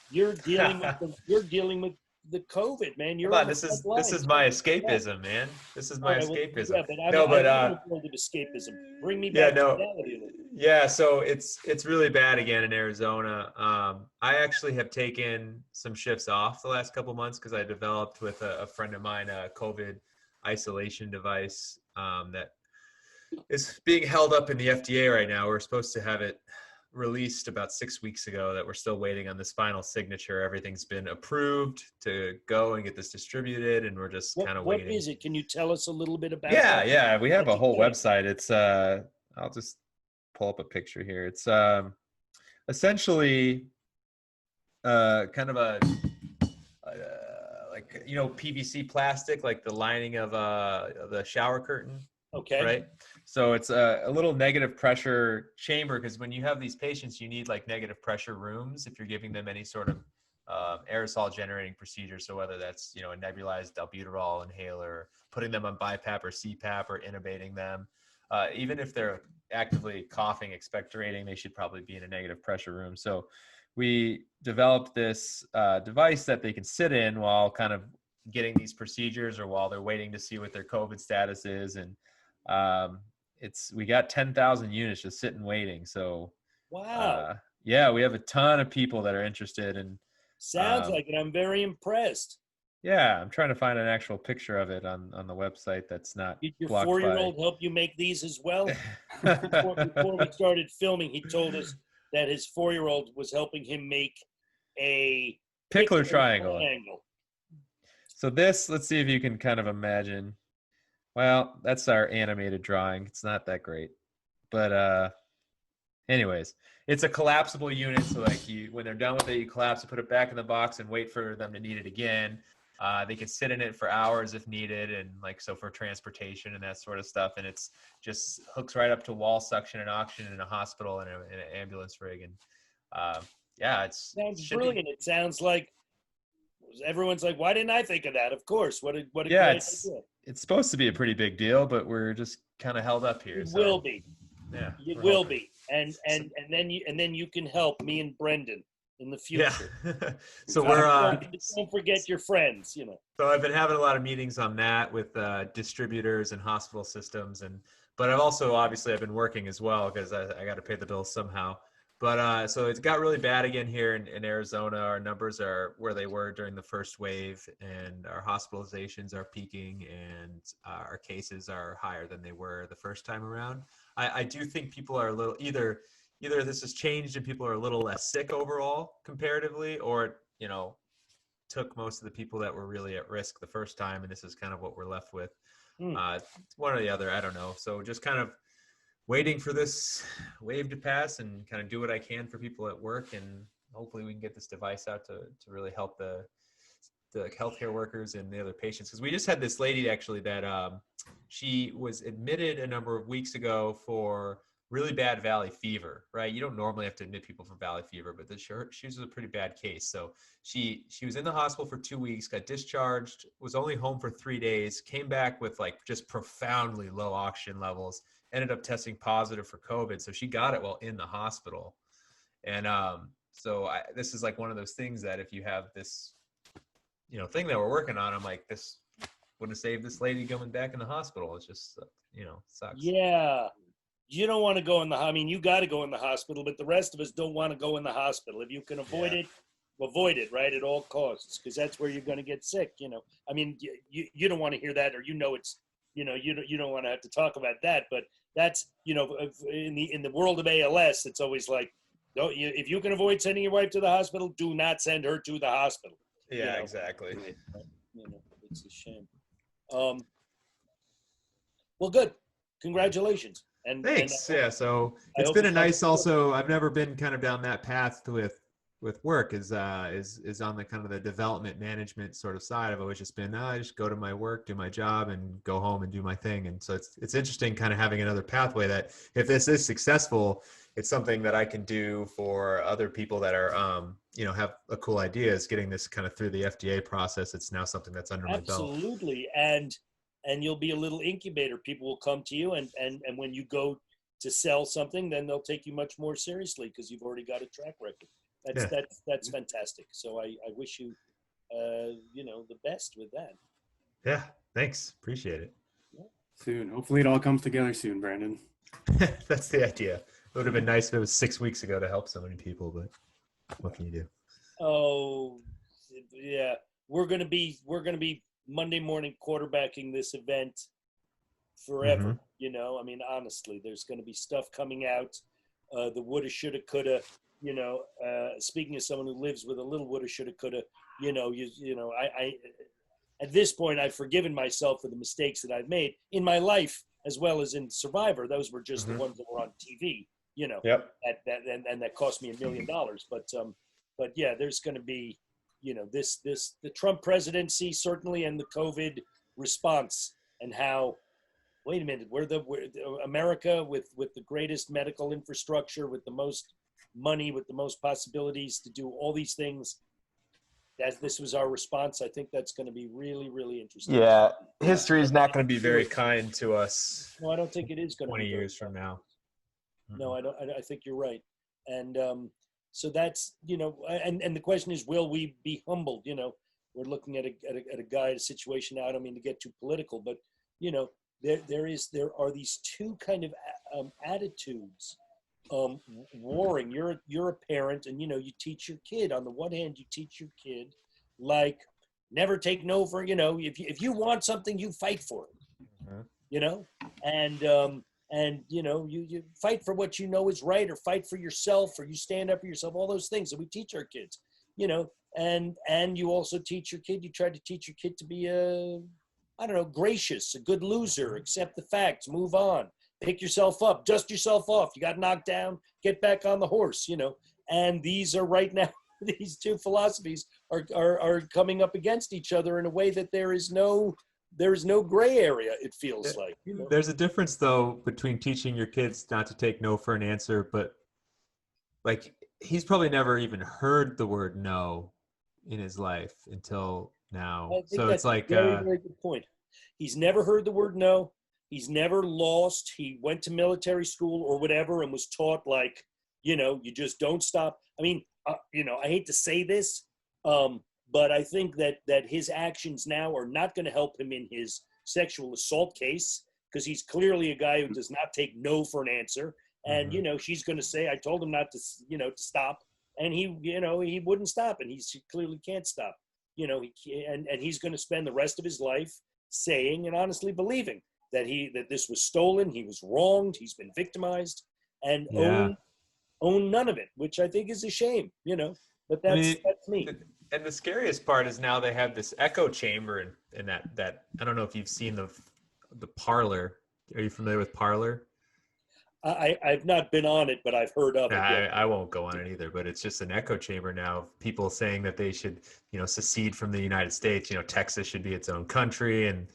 You're dealing with the COVID, man. This is my escapism, man. This is my escapism. Yeah, but I'm world of escapism. Bring me back to reality. Yeah, so it's really bad again in Arizona. I actually have taken some shifts off the last couple months because I developed with a friend of mine a COVID isolation device that is being held up in the FDA right now. We're supposed to have it released about 6 weeks ago that we're still waiting on this final signature. Everything's been approved to go and get this distributed, and we're just kind of waiting. What is it? Can you tell us a little bit about it? Yeah. We have a whole website. It's I'll just pull up a picture here. It's essentially kind of a like PVC plastic, like the lining of the shower curtain. Okay. Right. So it's a little negative pressure chamber, because when you have these patients, you need like negative pressure rooms if you're giving them any sort of aerosol generating procedure. So whether that's, a nebulized albuterol inhaler, putting them on BiPAP or CPAP, or intubating them, even if they're actively coughing, expectorating, they should probably be in a negative pressure room. So we developed this device that they can sit in while kind of getting these procedures, or while they're waiting to see what their COVID status is. And we got 10,000 units just sitting waiting. So wow. We have a ton of people that are interested, and sounds like it. I'm very impressed. Yeah, I'm trying to find an actual picture of it on the website that's not. Did your 4-year-old help you make these as well? Before we started filming, he told us that his 4-year-old was helping him make a pickler triangle. So this, let's see if you can kind of imagine. Well, that's our animated drawing. It's not that great. But anyways, it's a collapsible unit. So like when they're done with it, you collapse it, put it back in the box and wait for them to need it again. They can sit in it for hours if needed, and like so for transportation and that sort of stuff. And it's just hooks right up to wall suction and oxygen in a hospital and an ambulance rig. And yeah, Sounds brilliant. It sounds like everyone's like, why didn't I think of that? Of course. What a great idea. It's supposed to be a pretty big deal, but we're just kind of held up here. It will be. Yeah, it will be. And then you can help me and Brendon in the future. Yeah. So we're don't forget your friends, you know. So I've been having a lot of meetings on that with distributors and hospital systems, but I've also obviously I've been working as well because I got to pay the bills somehow. But so it's got really bad again here in Arizona. Our numbers are where they were during the first wave, and our hospitalizations are peaking, and our cases are higher than they were the first time around. I do think people are a little either this has changed and people are a little less sick overall comparatively, or took most of the people that were really at risk the first time, and this is kind of what we're left with. One or the other, I don't know. So just kind of waiting for this wave to pass and kind of do what I can for people at work, and hopefully we can get this device out to really help the healthcare workers and the other patients. Because we just had this lady actually that she was admitted a number of weeks ago for really bad valley fever, right? You don't normally have to admit people for valley fever, but she was a pretty bad case. So she was in the hospital for 2 weeks, got discharged, was only home for 3 days, came back with like just profoundly low oxygen levels, ended up testing positive for COVID. So she got it while in the hospital. And this is like one of those things that if you have this, thing that we're working on, I'm like, this would have saved this lady coming back in the hospital. It's just, sucks. Yeah. You don't want to go in you got to go in the hospital, but the rest of us don't want to go in the hospital. If you can avoid it, avoid it, right? At all costs, because that's where you're going to get sick, I mean, you don't want to hear that, or it's, you don't want to have to talk about that, but that's, in the world of ALS, it's always like, if you can avoid sending your wife to the hospital, do not send her to the hospital. Yeah, exactly. It's a shame. Well, good. Congratulations. And thanks. So it's been a nice. Also, I've never been kind of down that path with work. Is on the kind of the development management sort of side. I've always just been, I just go to my work, do my job, and go home and do my thing. And so it's interesting, kind of having another pathway that if this is successful, it's something that I can do for other people that are have a cool idea. Is getting this kind of through the FDA process. It's now something that's under my belt. Absolutely, and you'll be a little incubator. People will come to you, and when you go to sell something, then they'll take you much more seriously because you've already got a track record. That's fantastic. So I wish you, the best with that. Yeah, thanks. Appreciate it. Yeah. Soon. Hopefully it all comes together soon, Brendon. That's the idea. It would have been nice if it was 6 weeks ago to help so many people, but what can you do? Oh, yeah. We're gonna be Monday morning quarterbacking this event forever. Mm-hmm. I mean, honestly, there's going to be stuff coming out. The woulda, shoulda, coulda. Speaking as someone who lives with a little woulda, shoulda, coulda. I at this point I've forgiven myself for the mistakes that I've made in my life as well as in Survivor. Those were just the ones that were on TV. Yep. That cost me $1 million. But yeah, there's going to be. The Trump presidency certainly, and the COVID response, and how, wait a minute, we're America with the greatest medical infrastructure, with the most money, with the most possibilities to do all these things. This was our response. I think that's going to be really, really interesting. Yeah, history is not going to be very kind to us. No, I don't think it is going to be 20 years from now. No, I don't. I think you're right. And so that's, and the question is, will we be humbled? We're looking at a guy, a situation now. I don't mean to get too political, but there are these two kind of attitudes warring. You're a parent, and you teach your kid. On the one hand, you teach your kid like never take no for. If you want something, you fight for it. And you fight for what you know is right, or fight for yourself, or you stand up for yourself, all those things that we teach our kids. and you also teach your kid. You try to teach your kid to be gracious, a good loser, accept the facts, move on, pick yourself up, dust yourself off. You got knocked down, get back on the horse. And these are right now. These two philosophies are coming up against each other in a way that there is no gray area. It feels like. There's a difference though between teaching your kids not to take no for an answer, but like he's probably never even heard the word no in his life until now. I think So that's it's like a very, very good point. He's never heard the word no. He's never lost. He went to military school or whatever and was taught like, you just don't stop. I mean, I hate to say this, but I think that his actions now are not going to help him in his sexual assault case, because he's clearly a guy who does not take no for an answer. And, she's going to say, I told him not to, to stop. And he wouldn't stop, and he clearly can't stop. And he's going to spend the rest of his life saying and honestly believing that this was stolen, he was wronged, he's been victimized, and own none of it, which I think is a shame, but that's me. And the scariest part is now they have this echo chamber in that I don't know if you've seen the Parler. Are you familiar with Parler? I've not been on it, but I've heard of it. I won't go on it either, but it's just an echo chamber now of people saying that they should, secede from the United States. Texas should be its own country, and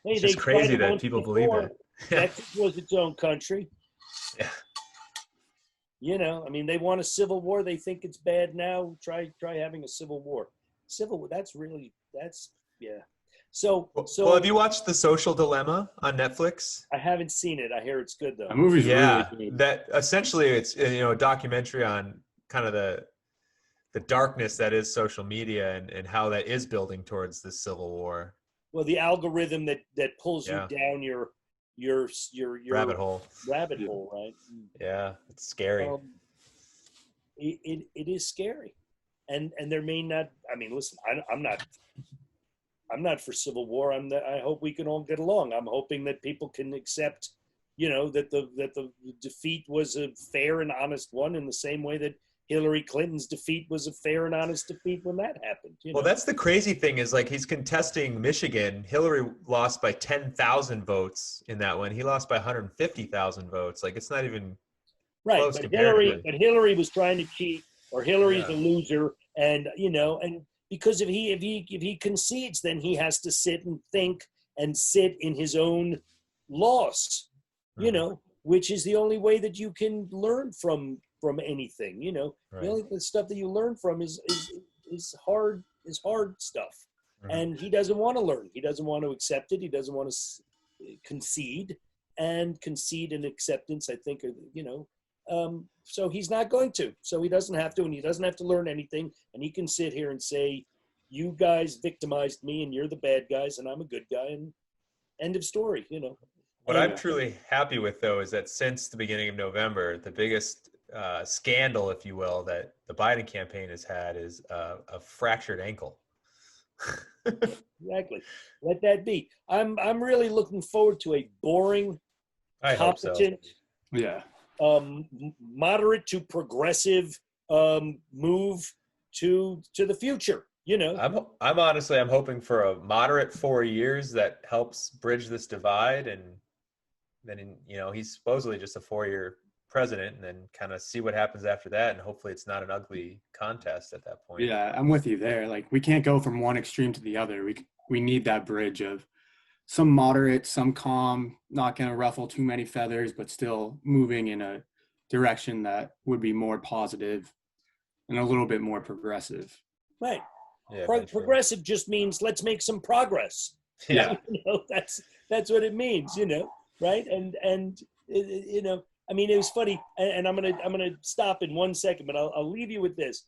it's just crazy that people believe that. Texas was its own country. Yeah. They want a civil war. They think it's bad now. Try having a civil war. Yeah. So well, have you watched The Social Dilemma on Netflix? I haven't seen it. I hear it's good though. The movie's really good. That essentially it's a documentary on kind of the darkness that is social media and how that is building towards this civil war. Well, the algorithm that pulls you down your rabbit hole, right? Yeah, it's scary. It is scary, and there may not. I mean, listen, I'm not for civil war. I hope we can all get along. I'm hoping that people can accept, that the defeat was a fair and honest one, in the same way that Hillary Clinton's defeat was a fair and honest defeat when that happened. Well, that's the crazy thing is like he's contesting Michigan. Hillary lost by 10,000 votes in that one. He lost by 150,000 votes. Like it's not even close. But Hillary was trying to cheat, or Hillary's a loser, and and because if he concedes, then he has to sit and think and sit in his own loss, which is the only way that you can learn from anything. Right. The only stuff that you learn from is hard stuff. Mm-hmm. And he doesn't want to learn. He doesn't want to accept it. He doesn't want to concede and acceptance. I think, so he's not going to. So he doesn't have to, and he doesn't have to learn anything. And he can sit here and say, "You guys victimized me, and you're the bad guys, and I'm a good guy." And end of story. What I'm truly happy with, though, is that since the beginning of November, the biggest scandal, if you will, that the Biden campaign has had is a fractured ankle. Exactly. Let that be. I'm really looking forward to a boring, competent, moderate to progressive move to the future. I'm hoping for a moderate 4 years that helps bridge this divide, and then he's supposedly just a 4-year president, and then kind of see what happens after that, and hopefully it's not an ugly contest at that point. Yeah, I'm with you there. Like we can't go from one extreme to the other. We need that bridge of some moderate, some calm, not going to ruffle too many feathers, but still moving in a direction that would be more positive and a little bit more progressive. Right. Yeah, progressive just means let's make some progress. Yeah. That's what it means, right? And I mean, it was funny, and I'm gonna stop in 1 second, but I'll leave you with this.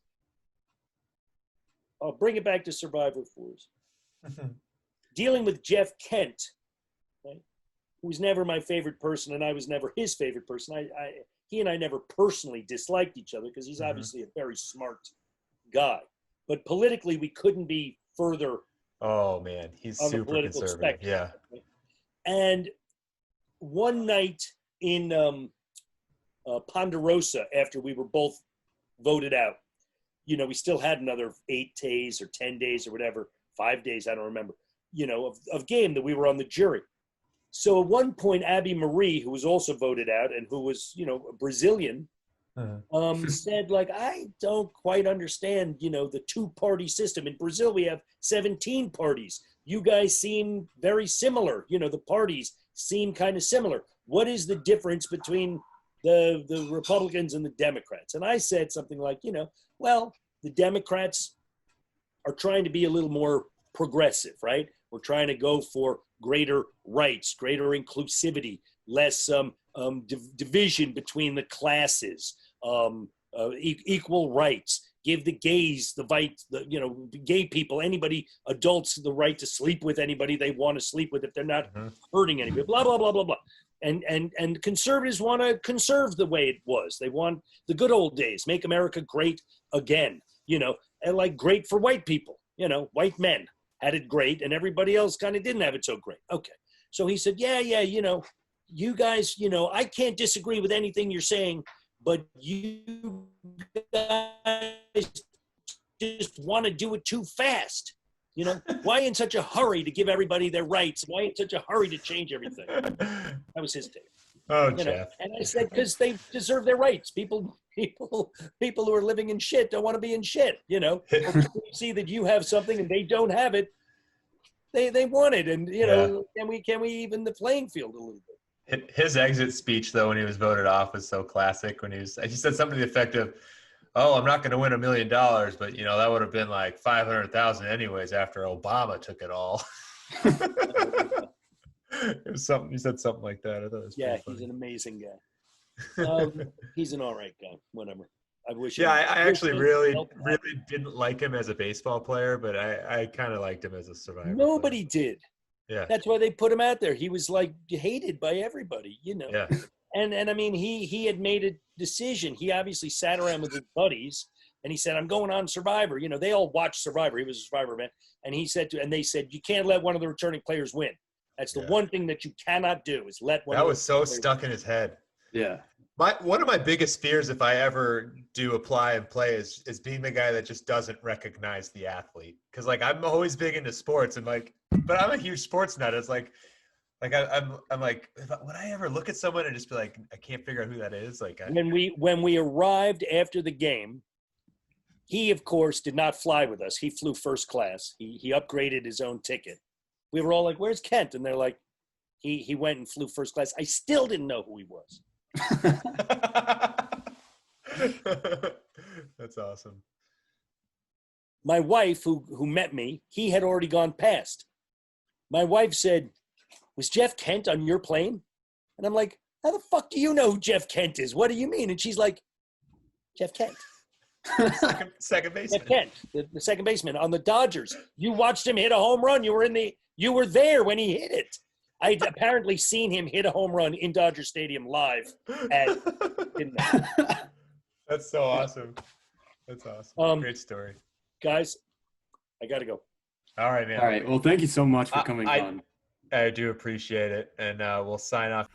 I'll bring it back to Survivor Force. Dealing with Jeff Kent, right, who was never my favorite person, and I was never his favorite person. He and I never personally disliked each other because he's obviously a very smart guy. But politically, we couldn't be further. Oh man, he's super conservative. Spectrum. Yeah. And one night in Ponderosa, after we were both voted out, we still had another 8 days or 10 days or whatever, 5 days, I don't remember, of game that we were on the jury. So at one point, Abby Marie, who was also voted out and who was, a Brazilian, said, like, I don't quite understand, the 2-party system. In Brazil, we have 17 parties. You guys seem very similar. The parties seem kind of similar. What is the difference between the Republicans and the Democrats? And I said something like, well, the Democrats are trying to be a little more progressive, right? We're trying to go for greater rights, greater inclusivity, less division between the classes, equal rights, give the gays the right, gay people, anybody, adults, the right to sleep with anybody they want to sleep with if they're not hurting anybody, blah, blah, blah, blah, blah. And conservatives want to conserve the way it was. They want the good old days, make America great again, and like great for white people, white men had it great and everybody else kind of didn't have it so great. Okay. So he said, yeah, you guys, I can't disagree with anything you're saying, but you guys just want to do it too fast. Why in such a hurry to give everybody their rights? Why in such a hurry to change everything? That was his take. Oh, Jeff. And I said, because they deserve their rights. People who are living in shit don't want to be in shit. See that you have something and they don't have it. They want it, and can we even the playing field a little bit? His exit speech, though, when he was voted off, was so classic. When he said something to the effect of, "Oh, I'm not going to win $1 million, but that would have been like 500,000 anyways after Obama took it all." It was something. He said something like that. I thought it was yeah, funny. He's an amazing guy. He's an all right guy. Whatever. I wish. Yeah, I actually really didn't like him as a baseball player, but I kind of liked him as a survivor. Nobody did. Yeah. That's why they put him out there. He was like hated by everybody, Yeah. And I mean, he had made a decision. He obviously sat around with his buddies and he said, I'm going on Survivor. They all watched Survivor. He was a Survivor man. And they said, you can't let one of the returning players win. That's the one thing that you cannot do is let one. That was so stuck in his head. Yeah. One of my biggest fears, if I ever do apply and play, is being the guy that just doesn't recognize the athlete. Because I'm always big into sports and but I'm a huge sports nut. It's I'm like, would I ever look at someone and just be like, I can't figure out who that is? When we arrived after the game, he of course did not fly with us. He flew first class. He upgraded his own ticket. We were all like, "Where's Kent?" And they're like, he went and flew first class. I still didn't know who he was. That's awesome. My wife, who met me, he had already gone past. My wife said, was Jeff Kent on your plane? And I'm like, how the fuck do you know who Jeff Kent is? What do you mean? And she's like, Jeff Kent. second baseman. Jeff Kent, the second baseman on the Dodgers. You watched him hit a home run. You were there when he hit it. I'd apparently seen him hit a home run in Dodger Stadium live. That's so awesome. That's awesome. Great story. Guys, I got to go. All right, man. All right. Well, thank you so much for coming on. I do appreciate it. And we'll sign off.